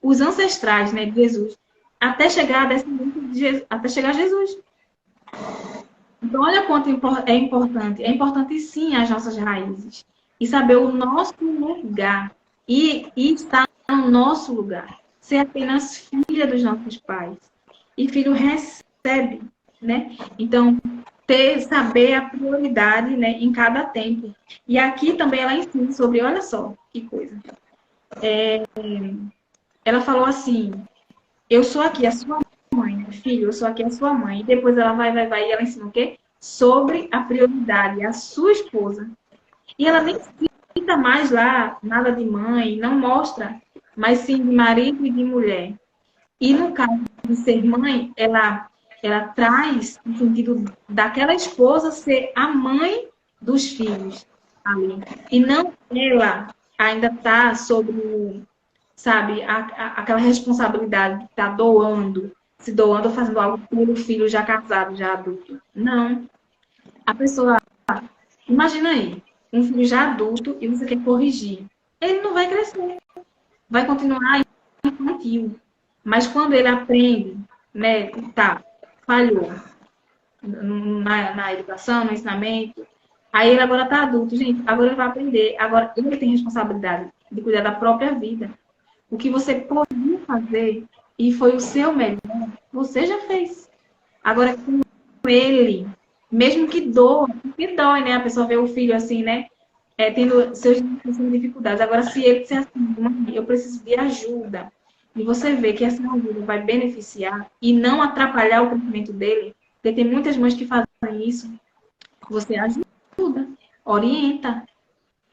os ancestrais, né, de Jesus, até chegar à descendência até chegar a Jesus. Então, olha quanto é importante. É importante, sim, as nossas raízes. E saber o nosso lugar. E estar no nosso lugar. Ser apenas filha dos nossos pais. E filho recebe, né? Então, saber a prioridade, né, em cada tempo. E aqui também ela ensina sobre, olha só, que coisa. Ela falou assim, eu sou aqui a sua mãe, filho, eu sou aqui a sua mãe. E depois ela vai, e ela ensina o quê? Sobre a prioridade, a sua esposa. E ela nem cita mais lá nada de mãe, não mostra, mas sim de marido e de mulher. E no caso de ser mãe, ela traz no sentido daquela esposa ser a mãe dos filhos ali. E não ela ainda está sobre, sabe, aquela responsabilidade de estar doando, se doando ou fazendo algo pelo filho já casado, já adulto. Não. A pessoa, imagina aí, um filho já adulto e você quer corrigir. Ele não vai crescer. Vai continuar infantil. Mas quando ele aprende, né, tá, falhou na educação, no ensinamento, aí ele agora tá adulto, gente, agora ele vai aprender. Agora ele tem responsabilidade de cuidar da própria vida. O que você podia fazer e foi o seu melhor, você já fez. Agora com ele, mesmo que doa, que dói, né? A pessoa vê o filho assim, né? Tendo suas dificuldades. Agora, se ele disser assim, mãe, eu preciso de ajuda, e você vê que essa ajuda vai beneficiar e não atrapalhar o crescimento dele, porque tem muitas mães que fazem isso, você ajuda, orienta,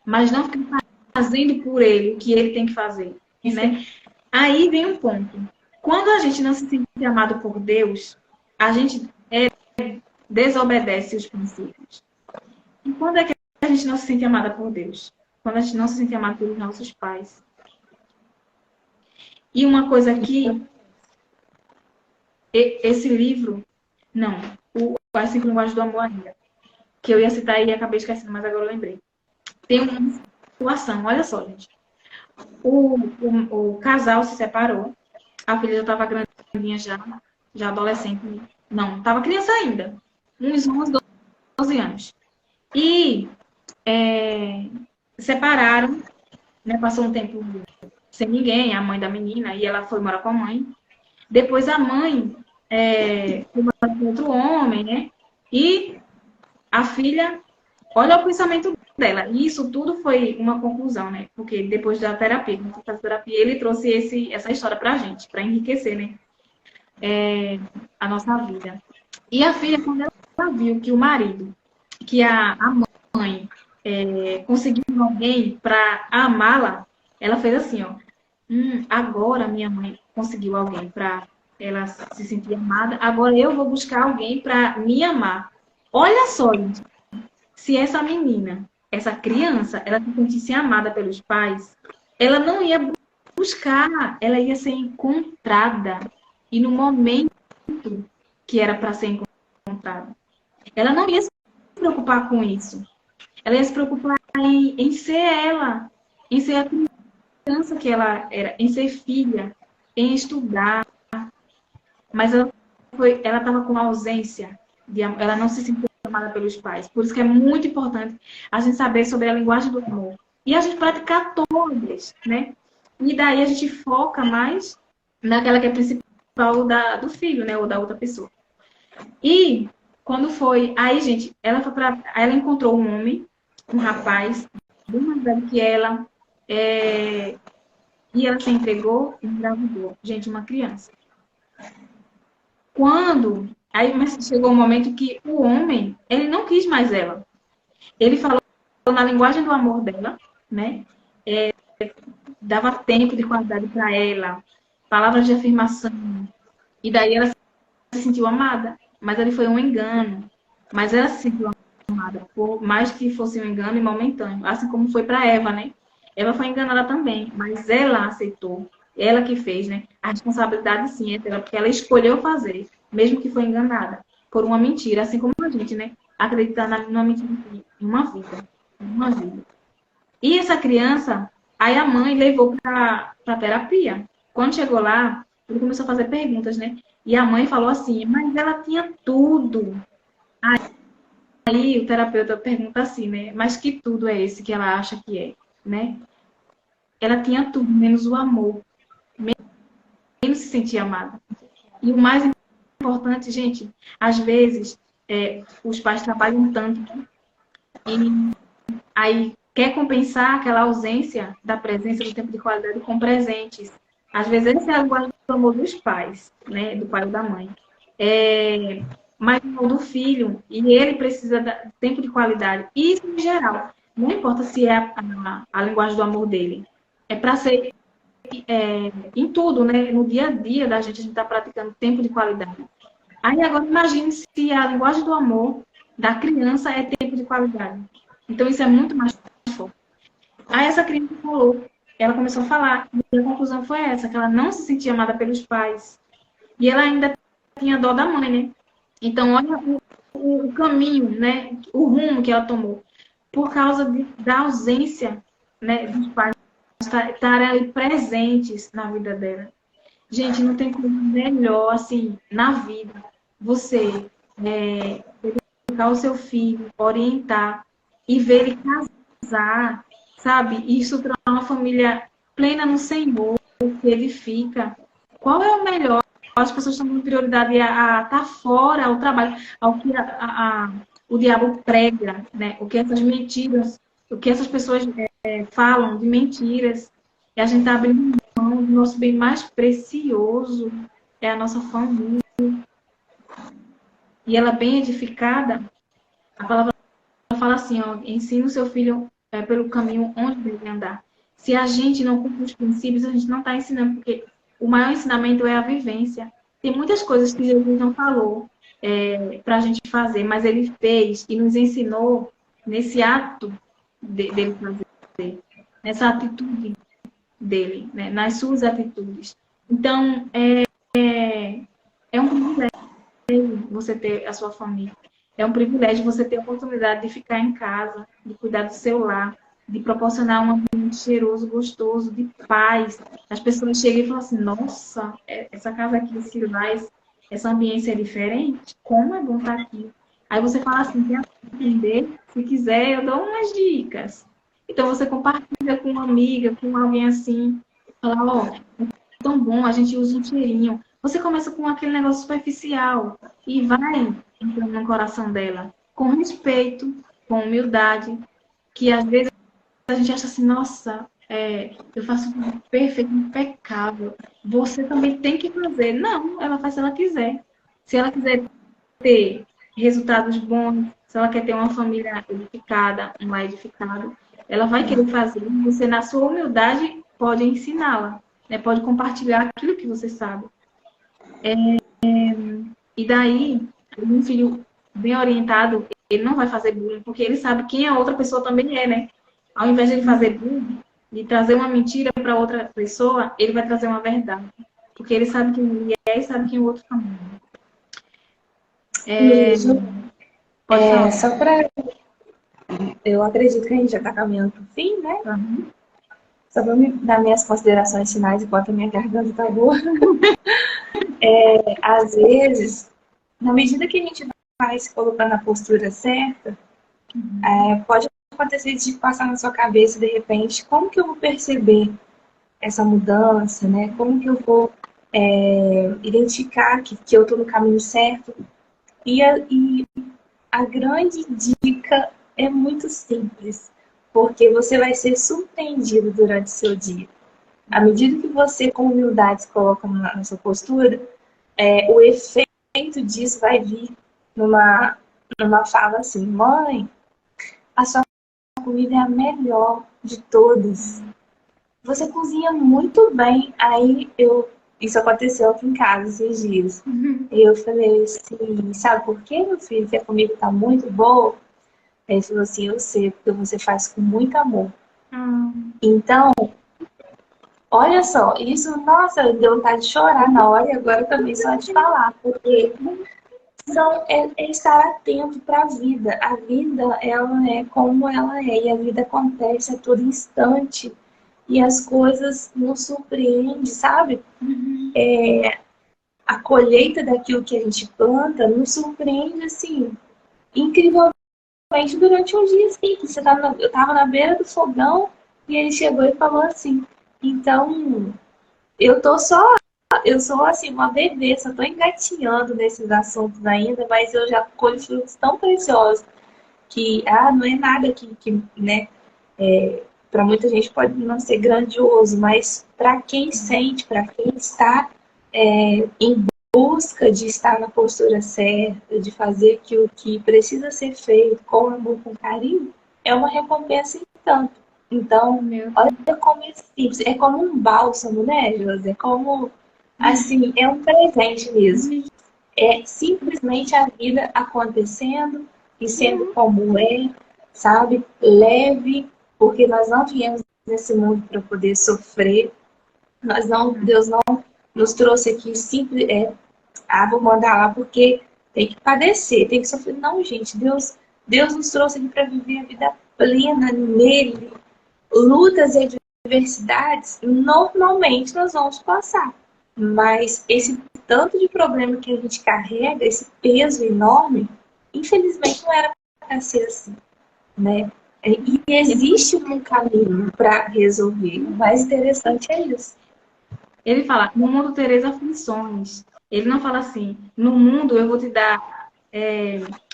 mas não fica fazendo por ele o que ele tem que fazer, né? Aí vem um ponto. Quando a gente não se sente amado por Deus, a gente desobedece os princípios. E quando é que a gente não se sente amada por Deus? Quando a gente não se sente amada pelos nossos pais. E uma coisa aqui, esse livro, não, As 5 Linguagens do Amor ainda, que eu ia citar e acabei esquecendo, mas agora eu lembrei. Tem uma situação, olha só, gente. O casal se separou, a filha já estava grandinha já adolescente. Não, estava criança ainda, uns 11, 12 anos. E separaram, né, passou um tempo sem ninguém, a mãe da menina, e ela foi morar com a mãe. Depois a mãe foi morar com outro homem, né? E a filha, olha o pensamento dela. E isso tudo foi uma conclusão, né? Porque depois da terapia, quando eu faço terapia, ele trouxe essa história pra gente, pra enriquecer, né? A nossa vida. E a filha, quando ela viu que o marido, que a mãe conseguiu alguém para amá-la, ela fez assim, ó. Agora minha mãe conseguiu alguém para ela se sentir amada, agora eu vou buscar alguém para me amar. Olha só, gente, se essa menina, essa criança, ela se sentisse amada pelos pais, ela não ia buscar, ela ia ser encontrada. E no momento que era para ser encontrada, ela não ia se preocupar com isso. Ela ia se preocupar em ser ela, em ser a criança que ela era, em ser filha, em estudar. Mas ela estava com ausência de amor, ela não se sentia amada pelos pais. Por isso que é muito importante a gente saber sobre a linguagem do amor. E a gente praticar todas, né? E daí a gente foca mais naquela que é principal do filho, né? Ou da outra pessoa. E quando foi... Aí, gente, ela encontrou um homem, um rapaz, bem mais velho que ela, e ela se entregou e engravidou. Gente, uma criança. Mas chegou um momento que o homem, ele não quis mais ela. Ele falou na linguagem do amor dela, né? Dava tempo de qualidade para ela, palavras de afirmação. E daí ela se sentiu amada. Mas ele foi um engano. Mas ela se sentiu amada, por mais que fosse um engano momentâneo. Assim como foi para Eva, né? Ela foi enganada também, mas ela aceitou. Ela que fez, né? A responsabilidade sim é dela, porque ela escolheu fazer, mesmo que foi enganada por uma mentira, assim como a gente, né? Acreditar numa mentira em uma vida. Uma vida. E essa criança, aí a mãe levou para terapia. Quando chegou lá, ele começou a fazer perguntas, né? E a mãe falou assim, mas ela tinha tudo. Aí o terapeuta pergunta assim, né? Mas que tudo é esse que ela acha que é, né? Ela tinha tudo, menos o amor, menos se sentia amada. E o mais importante, gente, às vezes os pais trabalham tanto e aí quer compensar aquela ausência da presença do tempo de qualidade com presentes. Às vezes esse é a linguagem do amor dos pais, né? Do pai ou da mãe. Mas não do filho, e ele precisa de tempo de qualidade. Isso em geral. Não importa se é a linguagem do amor dele. É para ser em tudo, né? No dia a dia da gente, a gente está praticando tempo de qualidade. Aí agora imagine se a linguagem do amor da criança é tempo de qualidade. Então isso é muito mais forte. Aí essa criança falou, ela começou a falar, e a conclusão foi essa, que ela não se sentia amada pelos pais. E ela ainda tinha dó da mãe, né? Então olha o caminho, né? O rumo que ela tomou. Por causa da ausência, né, dos pais estarem ali presentes na vida dela. Gente, não tem coisa melhor, assim, na vida, você educar o seu filho, orientar e ver ele casar, sabe? E estruturar uma família plena no Senhor, que ele fica. Qual é o melhor? As pessoas estão dando prioridade a estar fora, ao trabalho, ao que o diabo prega, né? O que essas mentiras, o que essas pessoas falam de mentiras. E a gente está abrindo mão do nosso bem mais precioso, é a nossa família. E ela bem edificada, a palavra fala assim, ó, ensina o seu filho pelo caminho onde deve andar. Se a gente não cumpre os princípios, a gente não está ensinando, porque o maior ensinamento é a vivência. Tem muitas coisas que Jesus não falou para a gente fazer, mas ele fez e nos ensinou nesse ato dele fazer, nessa atitude dele, né? Nas suas atitudes. Então, é um privilégio você ter a sua família. É um privilégio você ter a oportunidade de ficar em casa, de cuidar do seu lar, de proporcionar um ambiente cheiroso, gostoso, de paz. As pessoas chegam e falam assim, nossa, essa casa aqui, esse lar, essa ambiência é diferente? Como é bom estar aqui? Aí você fala assim, quer aprender? Se quiser, eu dou umas dicas. Então você compartilha com uma amiga, com alguém assim, fala, ó, é tão bom, a gente usa um cheirinho. Você começa com aquele negócio superficial e vai entrando no coração dela, com respeito, com humildade, que às vezes a gente acha assim, nossa, eu faço tudo perfeito, impecável. Você também tem que fazer. Não, ela faz se ela quiser. Se ela quiser ter resultados bons, se ela quer ter uma família edificada, um lar edificado, ela vai querer fazer. Você, na sua humildade, pode ensiná-la, né? Pode compartilhar aquilo que você sabe. E daí, um filho bem orientado, ele não vai fazer bullying, porque ele sabe quem a outra pessoa também é, né? Ao invés de ele fazer bullying, de trazer uma mentira para outra pessoa, ele vai trazer uma verdade. Porque ele sabe quem ele é e sabe quem o outro também é. Pode falar. Só para. Eu acredito que a gente já está caminhando para o fim, né? Uhum. Só para me dar minhas considerações finais enquanto a minha garganta está boa. Às vezes, na medida que a gente vai se colocando na postura certa, pode acontecer de passar na sua cabeça, de repente, como que eu vou perceber essa mudança, né? Como que eu vou identificar que eu estou no caminho certo? E a grande dica é muito simples, porque você vai ser surpreendido durante o seu dia. À medida que você, com humildade, se coloca na sua postura, o efeito disso vai vir numa fala assim, mãe, a sua comida é a melhor de todas. Você cozinha muito bem. Isso aconteceu aqui em casa esses dias. E eu falei assim, sabe por quê, meu filho? Que a comida tá muito boa. Aí ele falou assim, eu sei, porque você faz com muito amor. Então, olha só, isso, nossa, deu vontade de chorar na hora e agora também só de falar, porque é estar atento para a vida. A vida, ela é como ela é, e a vida acontece a todo instante. E as coisas nos surpreendem, sabe? a colheita daquilo que a gente planta nos surpreende, assim, incrivelmente durante um dia simples. Eu estava na beira do fogão e ele chegou e falou assim. Então, eu tô só, eu sou assim, uma bebê, só tô engatinhando nesses assuntos ainda, mas eu já colho frutos tão preciosos que, não é nada que né, para muita gente pode não ser grandioso, mas para quem sente, para quem está em busca de estar na postura certa, de fazer aquilo que precisa ser feito com amor, com carinho, é uma recompensa em tanto. Então, Meu olha como é simples. É como um bálsamo, né, Josi? É como, assim, é um presente mesmo. Deus. É simplesmente a vida acontecendo e sendo como é, sabe? Leve, porque nós não viemos nesse mundo para poder sofrer. Deus não nos trouxe aqui simples, vou mandar lá porque tem que padecer, tem que sofrer. Não, gente, Deus nos trouxe aqui para viver a vida plena nele. Lutas e adversidades, normalmente nós vamos passar. Mas esse tanto de problema que a gente carrega, esse peso enorme, infelizmente não era para ser assim, né? E existe um caminho para resolver. O mais interessante é isso. Ele fala, no mundo tereis aflições. Ele não fala assim, no mundo eu vou te dar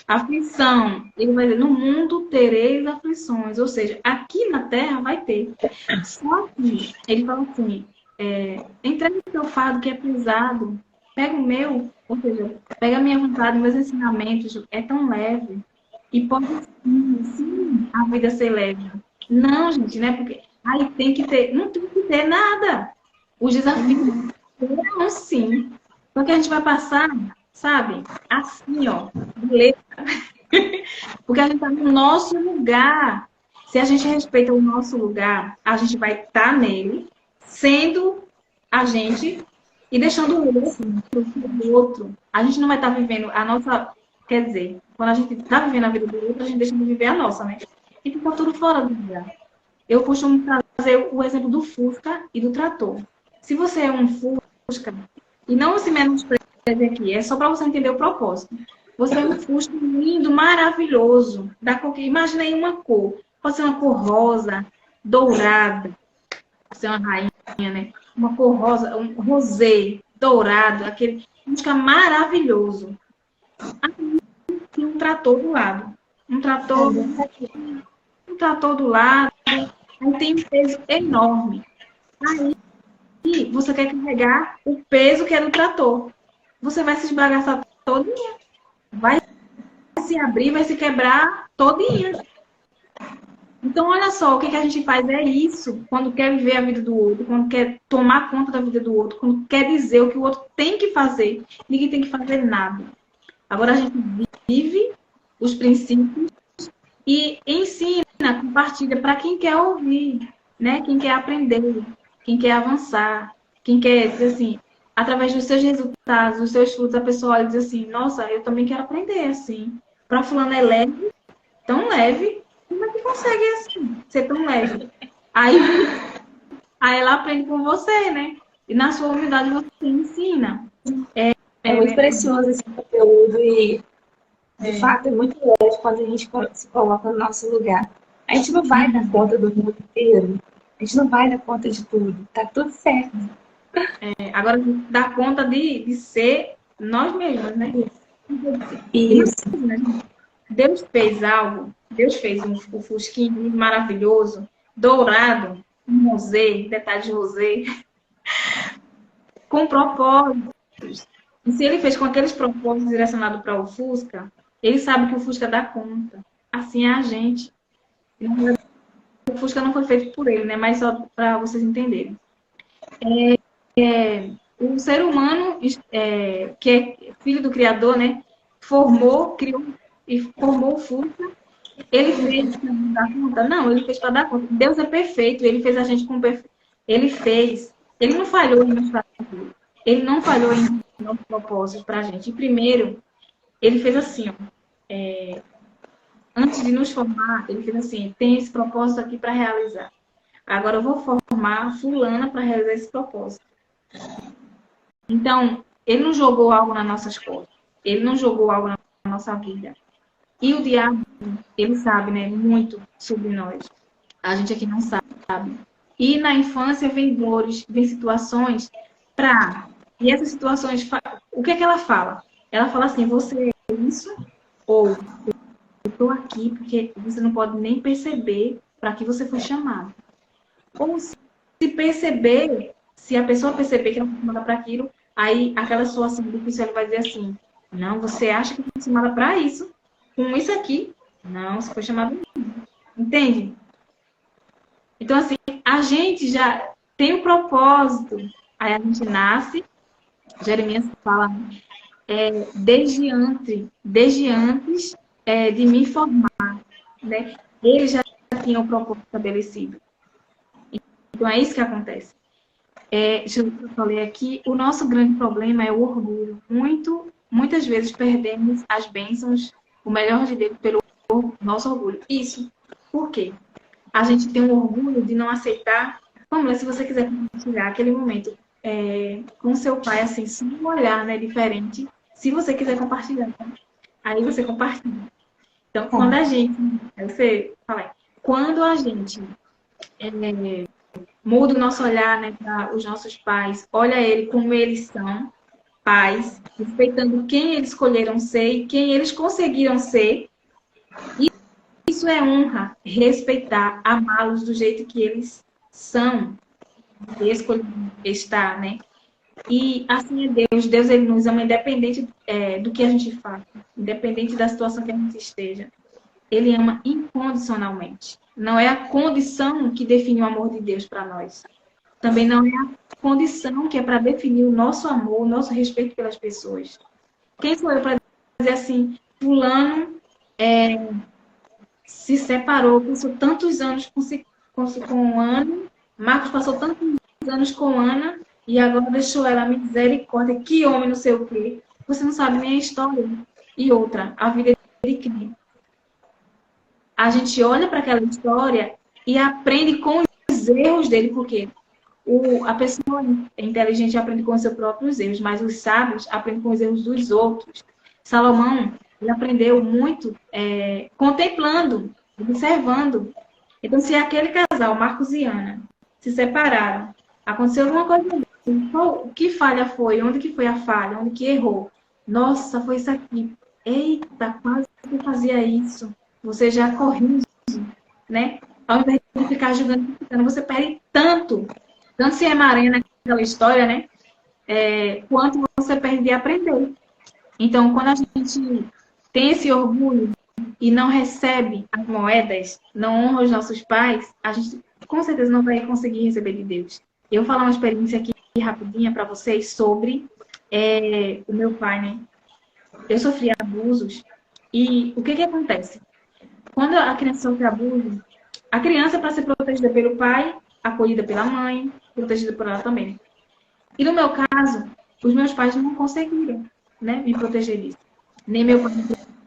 aflição. Ele vai dizer, no mundo tereis aflições. Ou seja, aqui na terra vai ter. Só que ele fala assim, entrega o teu fardo que é pesado, pega o meu, ou seja, pega a minha vontade, meus ensinamentos, é tão leve. E pode sim, a vida ser leve. Não, gente, né? Porque aí tem que ter, não tem que ter nada. Os desafios serão sim. Porque a gente vai passar, sabe? Assim, ó, beleza. Porque a gente está no nosso lugar. Se a gente respeita o nosso lugar, a gente vai estar nele, sendo a gente e deixando o outro. A gente não vai estar vivendo a nossa. Quer dizer, quando a gente está vivendo a vida do outro, a gente deixa de viver a nossa, né? E fica tudo fora do lugar. Eu costumo trazer o exemplo do Fusca e do trator. Se você é um Fusca, e não se menospreze aqui, é só para você entender o propósito. Você é um Fusca lindo, maravilhoso, da cor que imagina aí uma cor. Pode ser uma cor rosa, dourada, pode ser uma rainha, né? Uma cor rosa, um rosé, dourado, aquele Fusca maravilhoso. Aí tem um trator do lado. Um trator do lado, aí tem um peso enorme. Aí você quer carregar o peso que é do trator. Você vai se esbagaçar todinha. Vai se abrir, vai se quebrar todinha. Então, olha só, o que a gente faz é isso. Quando quer viver a vida do outro, quando quer tomar conta da vida do outro, quando quer dizer o que o outro tem que fazer. Ninguém tem que fazer nada. Agora a gente vive os princípios e ensina, compartilha para quem quer ouvir, né? Quem quer aprender, quem quer avançar, quem quer dizer assim, através dos seus resultados, dos seus frutos, a pessoa olha e diz assim, nossa, eu também quero aprender assim. Para fulano é leve, tão leve, como é que consegue assim, ser tão leve? Aí ela aprende com você, né? E na sua humildade você ensina. É muito precioso esse conteúdo e, de fato, é muito leve quando a gente se coloca no nosso lugar. A gente não vai dar conta do mundo inteiro. A gente não vai dar conta de tudo. Tá tudo certo. Agora, dá conta de ser nós mesmos, né? Isso. Deus fez algo. Deus fez um fusquinho maravilhoso, dourado, um rosé, detalhe de rosé, com propósitos. E se ele fez com aqueles propósitos direcionados para o Fusca, ele sabe que o Fusca dá conta. Assim é a gente. O Fusca não foi feito por ele, né? Mas só para vocês entenderem. O ser humano, que é filho do Criador, né? Criou e formou o Fusca. Ele fez para dar conta? Não, ele fez para dar conta. Deus é perfeito, ele fez a gente com perfeito. Ele fez. Ele não falhou em nos fazer. Ele não falhou em nosso propósito para a gente. E primeiro, ele fez assim, ó, antes de nos formar, ele fez assim, tem esse propósito aqui para realizar. Agora eu vou formar fulana para realizar esse propósito. Então, Ele não jogou algo nas nossas costas. Ele não jogou algo na nossa vida. E o diabo, ele sabe, né, muito sobre nós. A gente aqui não sabe. E na infância vem dores, vem situações E essas situações, o que é que ela fala? Ela fala assim, você é isso? Ou eu estou aqui porque você não pode nem perceber para que você foi chamado. Ou se perceber, se a pessoa perceber que ela foi chamada para aquilo, aí aquela situação difícil, ela vai dizer assim, não, você acha que foi chamada para isso? Com isso aqui? Não, você foi chamada. Entende? Então, assim, a gente já tem o propósito. Aí a gente nasce, Jeremias fala, desde antes de me formar, né? Ele já tinha o propósito estabelecido. Então, é isso que acontece. Deixa eu falar aqui, o nosso grande problema é o orgulho. Muitas vezes perdemos as bênçãos, o melhor de Deus, pelo nosso orgulho. Isso. Por quê? A gente tem um orgulho de não aceitar. Vamos lá, se você quiser compartilhar aquele momento com seu pai, assim, sem um olhar, né, diferente. Se você quiser compartilhar, aí você compartilha. Então, quando a gente... Você fala aí. Quando a gente muda o nosso olhar, né, para os nossos pais, olha ele como eles são, pais, respeitando quem eles escolheram ser e quem eles conseguiram ser. E isso é honra, respeitar, amá-los do jeito que eles são, escolheram estar, né? E assim é Deus. Deus, ele nos ama independente do que a gente faça, independente da situação que a gente esteja. Ele ama incondicionalmente. Não é a condição que define o amor de Deus para nós. Também não é a condição que é para definir o nosso amor, o nosso respeito pelas pessoas. Quem sou eu para dizer assim, fulano se separou, passou tantos anos com Ana, Marcos passou tantos anos com Ana, e agora deixou ela, misericórdia, que homem, não sei o quê. Você não sabe nem a história. E outra, a vida de quem? A gente olha para aquela história e aprende com os erros dele, porque a pessoa inteligente aprende com os seus próprios erros, mas os sábios aprendem com os erros dos outros. Salomão, ele aprendeu muito contemplando, observando. Então, se aquele casal, Marcos e Ana, se separaram, aconteceu alguma coisa, que falha foi? Onde que foi a falha? Onde que errou? Nossa, foi isso aqui. Eita, quase que eu fazia isso. Você já corrige, né? Ao invés de ficar julgando, você perde tanto se remarem naquela história, né? Quanto você perde de aprender. Então, quando a gente tem esse orgulho e não recebe as moedas, não honra os nossos pais, a gente com certeza não vai conseguir receber de Deus. Eu vou falar uma experiência aqui rapidinha para vocês sobre o meu pai, né? Eu sofri abusos e o que acontece? Quando a criança sofre abuso, a criança, para ser protegida pelo pai, acolhida pela mãe, protegida por ela também. E no meu caso, os meus pais não conseguiram, né, me proteger disso. Nem meu pai me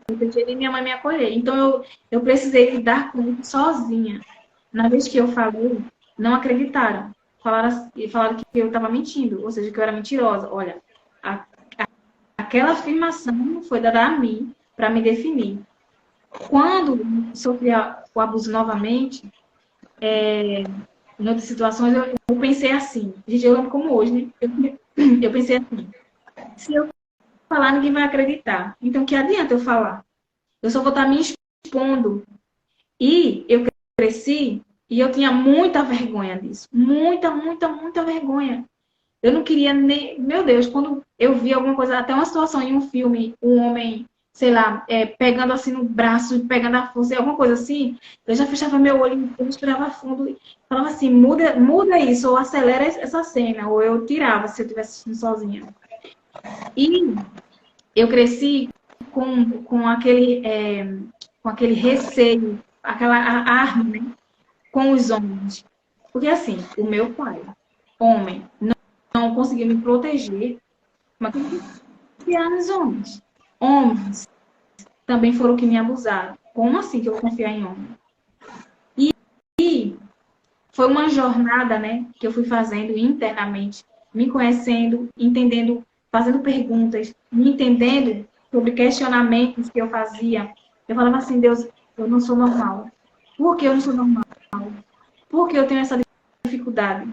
proteger, nem minha mãe me acolher. Então, eu precisei lidar com isso sozinha. Na vez que eu falei, não acreditaram. Falaram que eu estava mentindo, ou seja, que eu era mentirosa. Olha, aquela afirmação foi dada a mim para me definir. Quando sofri o abuso novamente, em outras situações, eu pensei assim. Gente, eu lembro como hoje, né? Eu pensei assim. Se eu falar, ninguém vai acreditar. Então, que adianta eu falar? Eu só vou estar me expondo. E eu cresci e eu tinha muita vergonha disso. Muita, muita, muita vergonha. Eu não queria nem... Meu Deus, quando eu vi alguma coisa, até uma situação em um filme, um homem, sei lá, pegando assim no braço, pegando a força, alguma coisa assim, eu já fechava meu olho, eu respirava fundo e falava assim, muda isso, ou acelera essa cena, ou eu tirava se eu estivesse assistindo sozinha. E eu cresci com aquele receio, aquela arma, né, com os homens. Porque assim, o meu pai, homem, não conseguiu me proteger, mas confiar nos homens. Homens também foram que me abusaram. Como assim que eu vou confiar em homem? E foi uma jornada, né, que eu fui fazendo internamente, me conhecendo, entendendo fazendo perguntas, me entendendo sobre questionamentos que eu fazia. Eu falava assim, Deus, eu não sou normal. Por que eu não sou normal? Por que eu tenho essa dificuldade?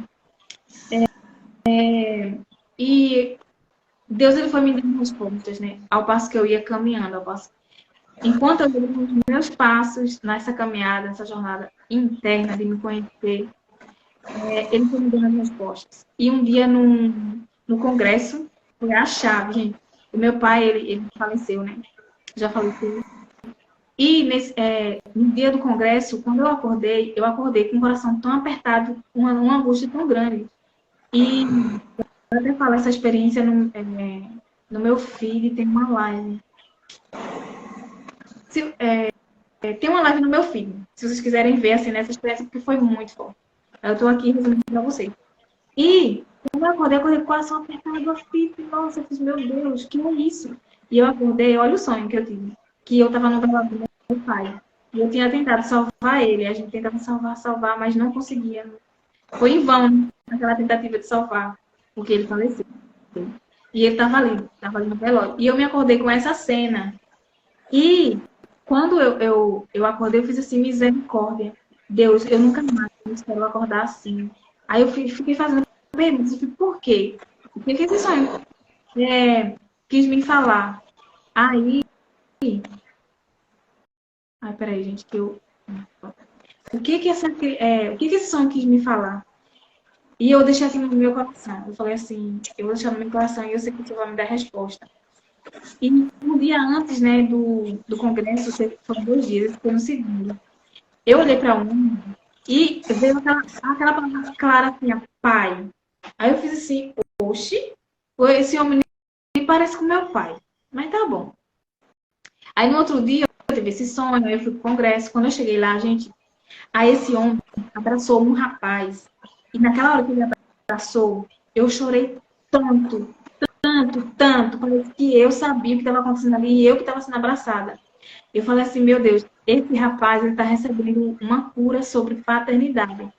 E Deus ele foi me dando respostas, né? Ao passo que eu ia caminhando, ao passo. Enquanto eu ia os meus passos nessa caminhada, nessa jornada interna de me conhecer, ele foi me dando as respostas. E um dia no congresso, foi a chave, gente. O meu pai, ele faleceu, né? Já faleceu. E no dia do congresso, quando eu acordei com o coração tão apertado, uma angústia tão grande. E eu até falo essa experiência no meu feed, tem uma live. Tem uma live no meu feed, se vocês quiserem ver assim, nessa experiência, porque foi muito forte. Eu estou aqui resumindo para vocês. E quando eu acordei com o coração apertado, eu fiz, nossa, eu fiz, meu Deus, que é isso? E eu acordei, olha o sonho que eu tive. Que eu estava no velório do meu pai. E eu tinha tentado salvar ele. A gente tentava salvar, mas não conseguia. Foi em vão, aquela tentativa de salvar, porque ele faleceu. E ele estava ali no velório. E eu me acordei com essa cena. E quando eu acordei, eu fiz assim, misericórdia. Deus, eu nunca mais espero acordar assim. Aí eu fiquei fazendo perguntas, eu fiquei, por quê? O que esse sonho quis me falar? Aí, peraí, gente, o que esse sonho quis me falar? E eu deixei assim no meu coração. Eu falei assim, eu vou deixar no meu coração e eu sei que você vai me dar resposta. E um dia antes, né, do congresso, foram 2 dias, foi no segundo. Eu olhei para e veio aquela palavra clara assim, pai. Aí eu fiz assim, oxe, esse homem nem parece com meu pai. Mas tá bom. Aí no outro dia eu tive esse sonho, eu fui pro congresso. Quando eu cheguei lá, gente, aí esse homem abraçou um rapaz. E naquela hora que ele abraçou, eu chorei tanto, tanto. Parece que eu sabia o que estava acontecendo ali e eu que estava sendo abraçada. Eu falei assim, meu Deus, esse rapaz ele está recebendo uma cura sobre paternidade.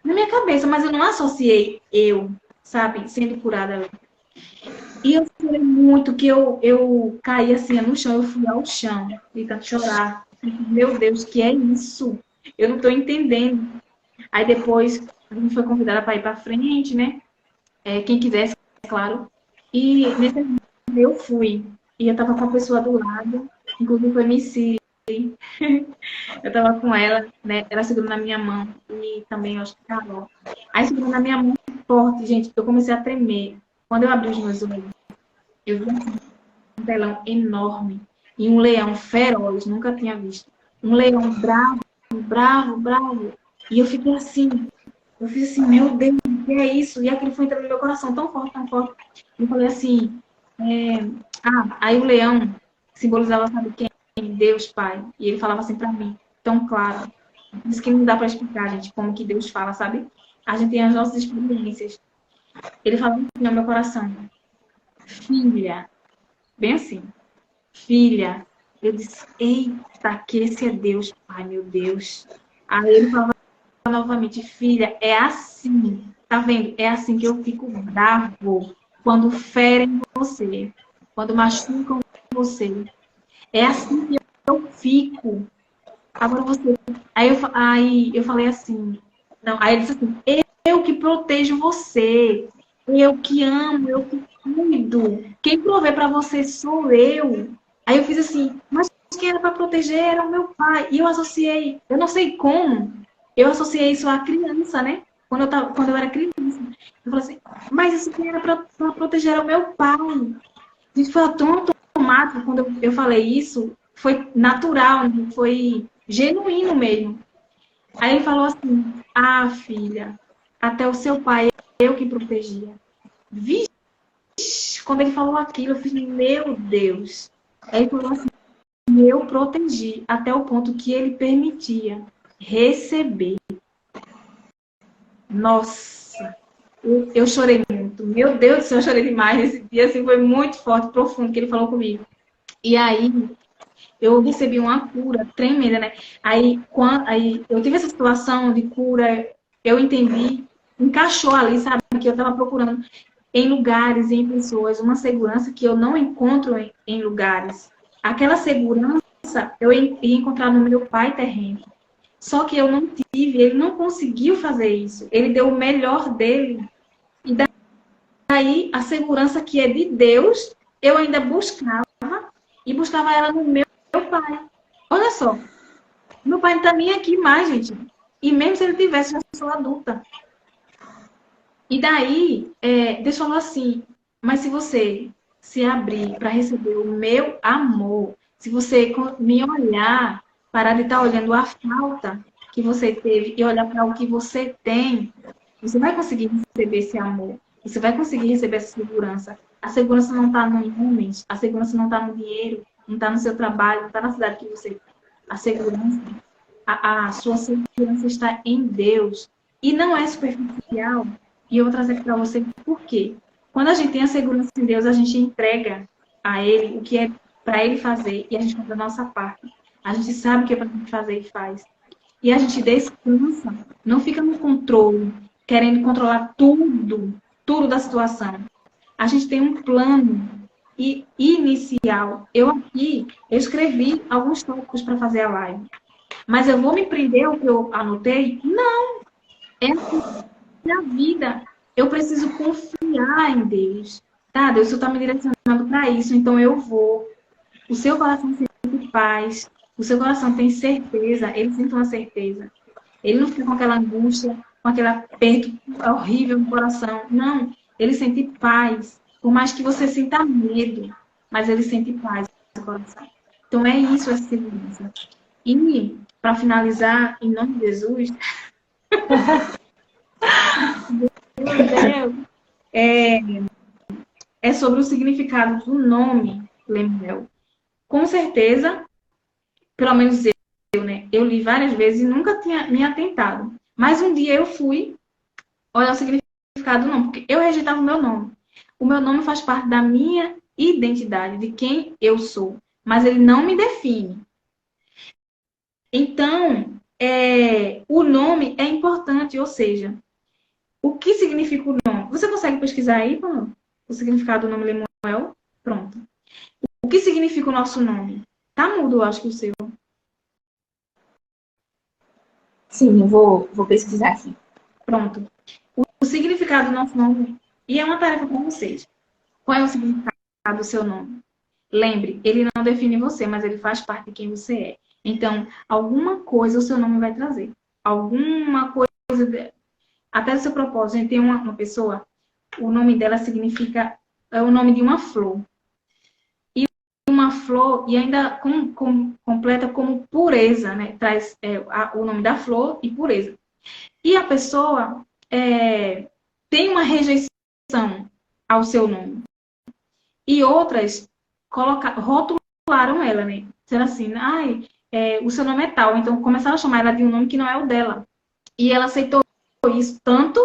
Na minha cabeça, mas eu não associei eu, sabe, sendo curada ali. E eu chorei muito, que eu caí assim no chão, eu fui ao chão, de tanto chorar. Meu Deus, que é isso? Eu não estou entendendo. Aí depois a gente foi convidada para ir para frente, né? Quem quisesse, claro. E nesse dia eu fui. E eu estava com a pessoa do lado, inclusive foi Missy. Eu estava com ela, né? Ela segurou na minha mão. E também, eu acho que Carol. Aí segurou na minha mão forte, gente. Eu comecei a tremer. Quando eu abri os meus olhos, eu vi assim, um telão enorme. E um leão feroz, nunca tinha visto. Um leão bravo. E eu fiquei assim, eu fiz assim, meu Deus, o que é isso? E aquilo foi entrando no meu coração tão forte. Eu falei assim, aí o leão simbolizava, sabe quem? Deus, Pai. E ele falava assim pra mim, tão claro. Isso que não dá pra explicar, gente, como que Deus fala, sabe? A gente tem as nossas experiências. Ele falava assim no meu coração, filha, bem assim, filha. Eu disse, eita, que esse é Deus, Pai, meu Deus. Aí ele falava novamente, filha, é assim, tá vendo? É assim que eu fico bravo quando ferem você, quando machucam você. É assim que eu fico. Agora você. Aí eu falei assim, não, aí ele disse assim, eu que protejo você, eu que amo, eu que cuido. Quem provê para você sou eu. Aí eu fiz assim, mas quem era para proteger era o meu pai. E eu associei, eu não sei como, eu associei isso à criança, né? Quando eu era criança. Eu falei assim, mas isso quem era para proteger era o meu pai. Isso foi tão automático quando eu falei isso, foi natural, foi genuíno mesmo. Aí ele falou assim, filha, até o seu pai eu que protegia. Vixe, quando ele falou aquilo, eu fiz, meu Deus. Aí ele falou assim, eu protegi até o ponto que ele permitia receber. Nossa, eu chorei muito. Meu Deus do céu, eu chorei demais esse dia, assim, foi muito forte, profundo, que ele falou comigo. E aí, eu recebi uma cura tremenda, né? Aí eu tive essa situação de cura, eu entendi, encaixou ali, sabe, que eu estava procurando. em lugares e em pessoas, uma segurança que eu não encontro em lugares. Aquela segurança eu ia encontrar no meu pai terreno. Só que eu não tive, ele não conseguiu fazer isso. Ele deu o melhor dele. E daí, a segurança que é de Deus, eu ainda buscava, e buscava ela no meu pai. Olha só, meu pai não está nem aqui mais, gente. E mesmo se ele tivesse, eu sou adulta. E daí, Deus falou assim, mas se você se abrir para receber o meu amor, se você me olhar, parar de estar olhando a falta que você teve e olhar para o que você tem, você vai conseguir receber esse amor. Você vai conseguir receber essa segurança. A segurança não está no homens, a segurança não está no dinheiro, não está no seu trabalho, não está na cidade que você... A segurança, a sua segurança está em Deus. E não é superficial. E eu vou trazer aqui para você por quê. Quando a gente tem a segurança em Deus, a gente entrega a Ele o que é para Ele fazer e a gente faz a nossa parte. A gente sabe o que é para a gente fazer e faz. E a gente descansa, não fica no controle, querendo controlar tudo da situação. A gente tem um plano inicial. Eu escrevi alguns tópicos para fazer a live. Mas eu vou me prender ao que eu anotei? Não. É a vida. Eu preciso confiar em Deus. Tá, Deus está me direcionando para isso, então eu vou. O seu coração sente paz. O seu coração tem certeza. Ele sente uma certeza. Ele não fica com aquela angústia, com aquele aperto horrível no coração. Não. Ele sente paz. Por mais que você sinta medo, mas ele sente paz no coração. Então é isso, essa segurança. E, para finalizar, em nome de Jesus, é sobre o significado do nome Lemuel. Com certeza, pelo menos eu, né? Eu li várias vezes e nunca tinha me atentado. Mas um dia eu fui olhar o significado do nome, porque eu rejeitava o meu nome. O meu nome faz parte da minha identidade, de quem eu sou. Mas ele não me define. Então, o nome é importante, ou seja, o que significa o nome? Você consegue pesquisar aí, Paulo? O significado do nome Lemuel? Pronto. O que significa o nosso nome? Tá mudo, eu acho que o seu. Sim, eu vou pesquisar aqui. Pronto. O significado do nosso nome, e é uma tarefa para vocês. Qual é o significado do seu nome? Lembre, ele não define você, mas ele faz parte de quem você é. Então, alguma coisa o seu nome vai trazer. Alguma coisa, até o seu propósito. A gente tem uma pessoa, o nome dela significa, é o nome de uma flor. E uma flor, e ainda completa como pureza, né? Traz o nome da flor e pureza. E a pessoa tem uma rejeição ao seu nome. E outras rotularam ela, né? Dizendo assim, o seu nome é tal. Então começaram a chamar ela de um nome que não é o dela. E ela aceitou isso tanto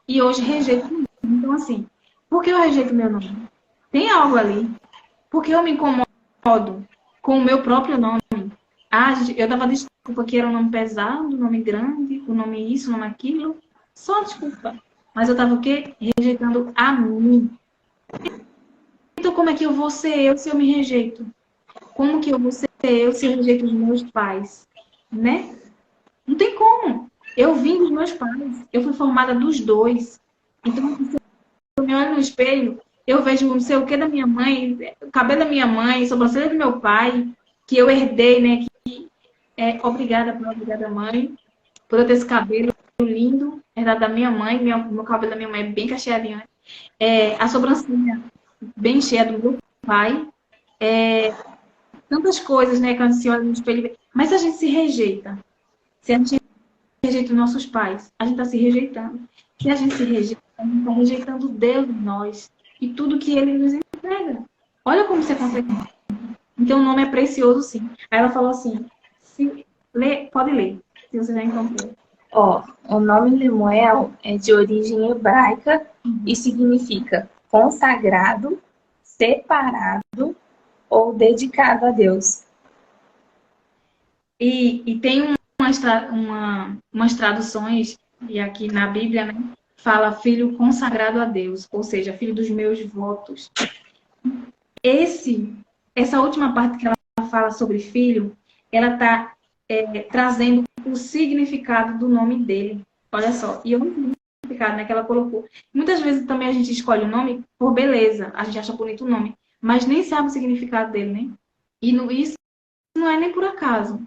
e hoje rejeita o nome. Então, assim, por que eu rejeito meu nome? Tem algo ali. Porque eu me incomodo com o meu próprio nome. Eu dava desculpa que era um nome pesado, um nome grande, o nome isso, o nome aquilo. Só desculpa. Mas eu estava o quê? Rejeitando a mim. Então, como é que eu vou ser eu se eu me rejeito? Como que eu vou ser eu se eu rejeito os meus pais? Né? Não tem como. Eu vim dos meus pais. Eu fui formada dos dois. Então, se eu me olho no espelho, eu vejo não sei o que da minha mãe, o cabelo da minha mãe, sobrancelha do meu pai, que eu herdei, né? Obrigada, mãe, por eu ter esse cabelo lindo, herdado da minha mãe. Meu cabelo da minha mãe é bem cacheadinho, né? A sobrancelha bem cheia do meu pai. Tantas coisas, né? Quando se olha no espelho. Mas se a gente se rejeita, se a gente rejeita os nossos pais, a gente está se rejeitando. Se a gente se rejeita, a gente está rejeitando Deus em nós e tudo que Ele nos entrega. Olha como isso acontece. Então o nome é precioso, sim. Aí ela falou assim, pode ler, se você já encontrou. O nome Lemuel é de origem hebraica e significa consagrado, separado ou dedicado a Deus. E tem umas traduções, e aqui na Bíblia, né, fala filho consagrado a Deus, ou seja, filho dos meus votos. Essa última parte que ela fala sobre filho, ela está trazendo o significado do nome dele. Olha só, e o significado, né, que ela colocou. Muitas vezes também a gente escolhe o nome por beleza, a gente acha bonito o nome, mas nem sabe o significado dele, né? E isso não é nem por acaso.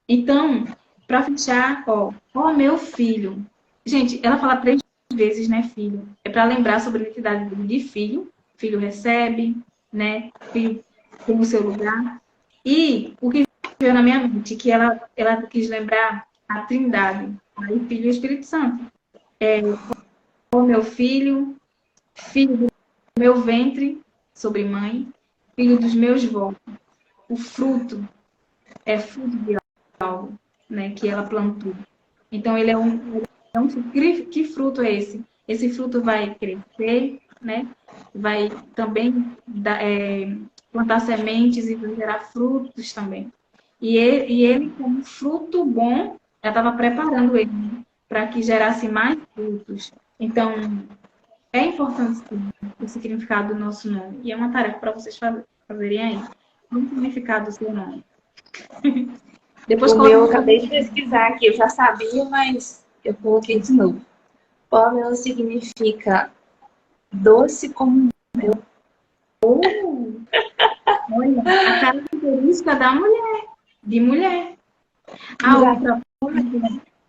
Então, para fechar, ó meu filho. Gente, ela fala 3 vezes, né, filho? É para lembrar sobre a identidade de filho. Filho recebe, né? Filho tem o seu lugar. E o que veio na minha mente, que ela quis lembrar a Trindade, Pai, Filho e Espírito Santo. Ó meu filho, filho do meu ventre, sobre mãe, filho dos meus votos. O fruto é fruto de algo, né, que ela plantou. Então, ele que fruto é esse? Esse fruto vai crescer, né? Vai também plantar sementes e vai gerar frutos também. E ele como fruto bom, já estava preparando ele, né, para que gerasse mais frutos. Então, é importante sim, o significado do nosso nome. E é uma tarefa para vocês fazerem aí. Qual o significado do seu nome? Depois O meu eu acabei de pesquisar aqui, eu já sabia, mas eu coloquei de novo. Pamela significa doce como mel. Olha, a característica da mulher, de mulher. A outra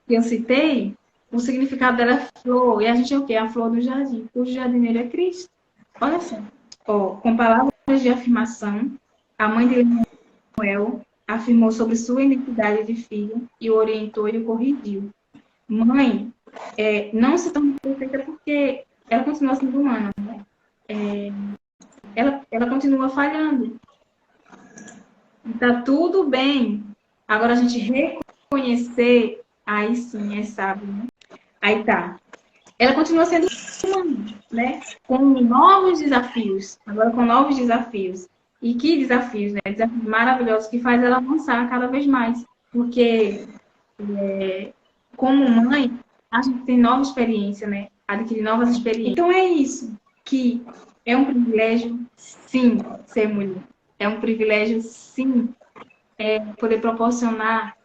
que eu citei, o significado dela é flor. E a gente é o quê? A flor do jardim, cujo jardineiro é Cristo. Olha só. Ó, com palavras de afirmação, a mãe de Lemuel afirmou sobre sua identidade de filho e o orientou e o corrigiu. Mãe não se torna perfeita porque ela continua sendo humana, né? Ela continua falhando. Tá tudo bem. Agora a gente reconhecer, aí sim é sábio, né? Aí tá. Ela continua sendo humana, né? Com novos desafios. Agora com novos desafios. E que desafios, né? Desafios maravilhosos que faz ela avançar cada vez mais. Porque como mãe, a gente tem nova experiência, né? Adquirir novas experiências. Então é isso, que é um privilégio, sim, ser mulher. É um privilégio, sim, poder proporcionar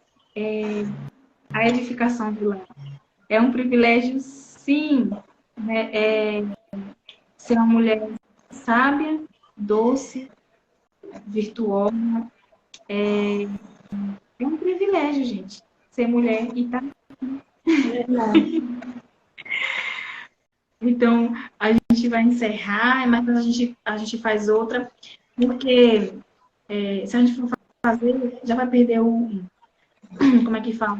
a edificação do lar. É um privilégio, sim, né? Ser uma mulher sábia, doce, virtuosa. É um privilégio, gente, ser mulher e estar. Então, a gente vai encerrar, mas a gente faz outra, porque se a gente for fazer, já vai perder como é que fala?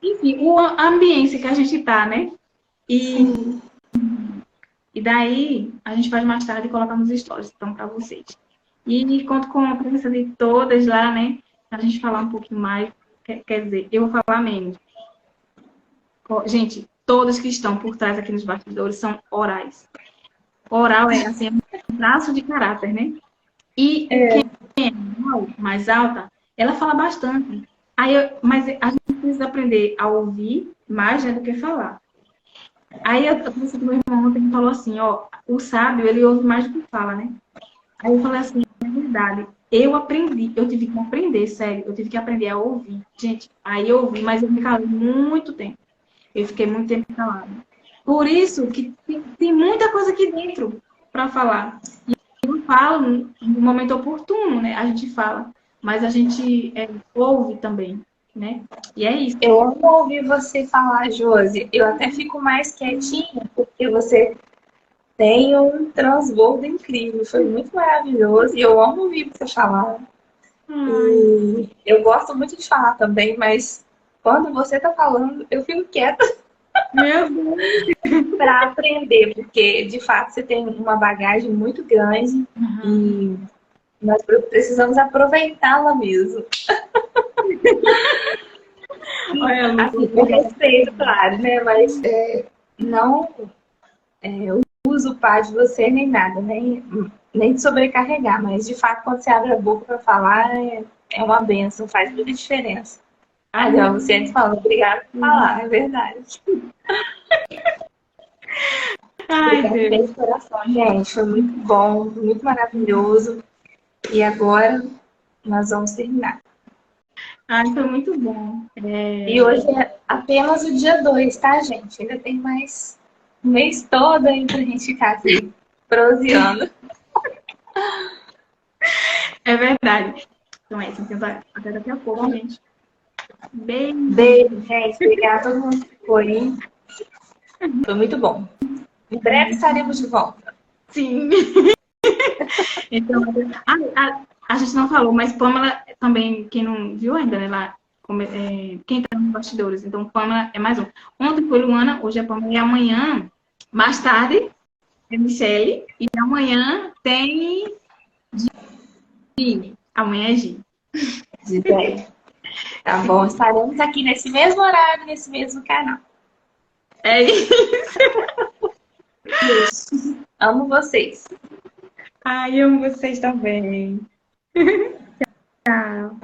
Enfim, a ambiência que a gente tá, né? E daí, a gente faz mais tarde e coloca nos stories, então, para vocês. E conto com a presença de todas lá, né? Pra gente falar um pouquinho mais. Quer dizer, eu vou falar menos. Gente, todos que estão por trás aqui nos bastidores são orais. Oral é assim, um traço de caráter, né? E quem é mais alta, ela fala bastante. Mas a gente precisa aprender a ouvir mais, né, do que falar. Aí eu disse que meu irmão ontem falou assim, ó, o sábio, ele ouve mais do que fala, né? Aí eu falei assim, é verdade. Eu tive que aprender, sério, eu tive que aprender a ouvir. Gente, aí eu ouvi, mas eu me calei muito tempo. Eu fiquei muito tempo calada. Por isso que tem muita coisa aqui dentro para falar. E eu falo no momento oportuno, né? A gente fala, mas a gente ouve também, né? E é isso. Eu amo ouvir você falar, Josi. Eu até fico mais quietinha, porque você tem um transbordo incrível. Foi muito maravilhoso. E eu amo ouvir você falar. E eu gosto muito de falar também, mas quando você tá falando, eu fico quieta. Meu Deus! Para aprender, porque de fato você tem uma bagagem muito grande e nós precisamos aproveitá-la mesmo. Olha, assim, com respeito, claro, né? Mas não uso pá de você nem nada, nem de sobrecarregar, mas de fato quando você abre a boca para falar é uma benção, faz muita diferença. Ah, não, você antes falou, obrigada por falar, é verdade. Ai, Obrigada Deus. de coração, gente. Foi muito bom, muito maravilhoso. E agora nós vamos terminar. Ai, foi muito bom. E hoje é apenas o dia 2, tá, gente? Ainda tem mais um mês todo aí pra gente ficar aqui proseando. É verdade. Então é isso. Então, até daqui a pouco, gente. Beijo. Beijo, gente. Obrigada a todo mundo que ficou aí. Foi muito bom. Em breve estaremos de volta. Sim. Então, a gente não falou, mas Pamela também, quem não viu ainda, né? Lá, quem tá nos bastidores. Então, Pamela é mais um. Ontem foi Luana, hoje é Pamela. E amanhã, mais tarde, é Michele. E amanhã tem Gi. Amanhã é Gi. De ideia. Tá bom? Estaremos aqui nesse mesmo horário, nesse mesmo canal. É isso. Beijo. Amo vocês. Ai, amo vocês também. Tchau.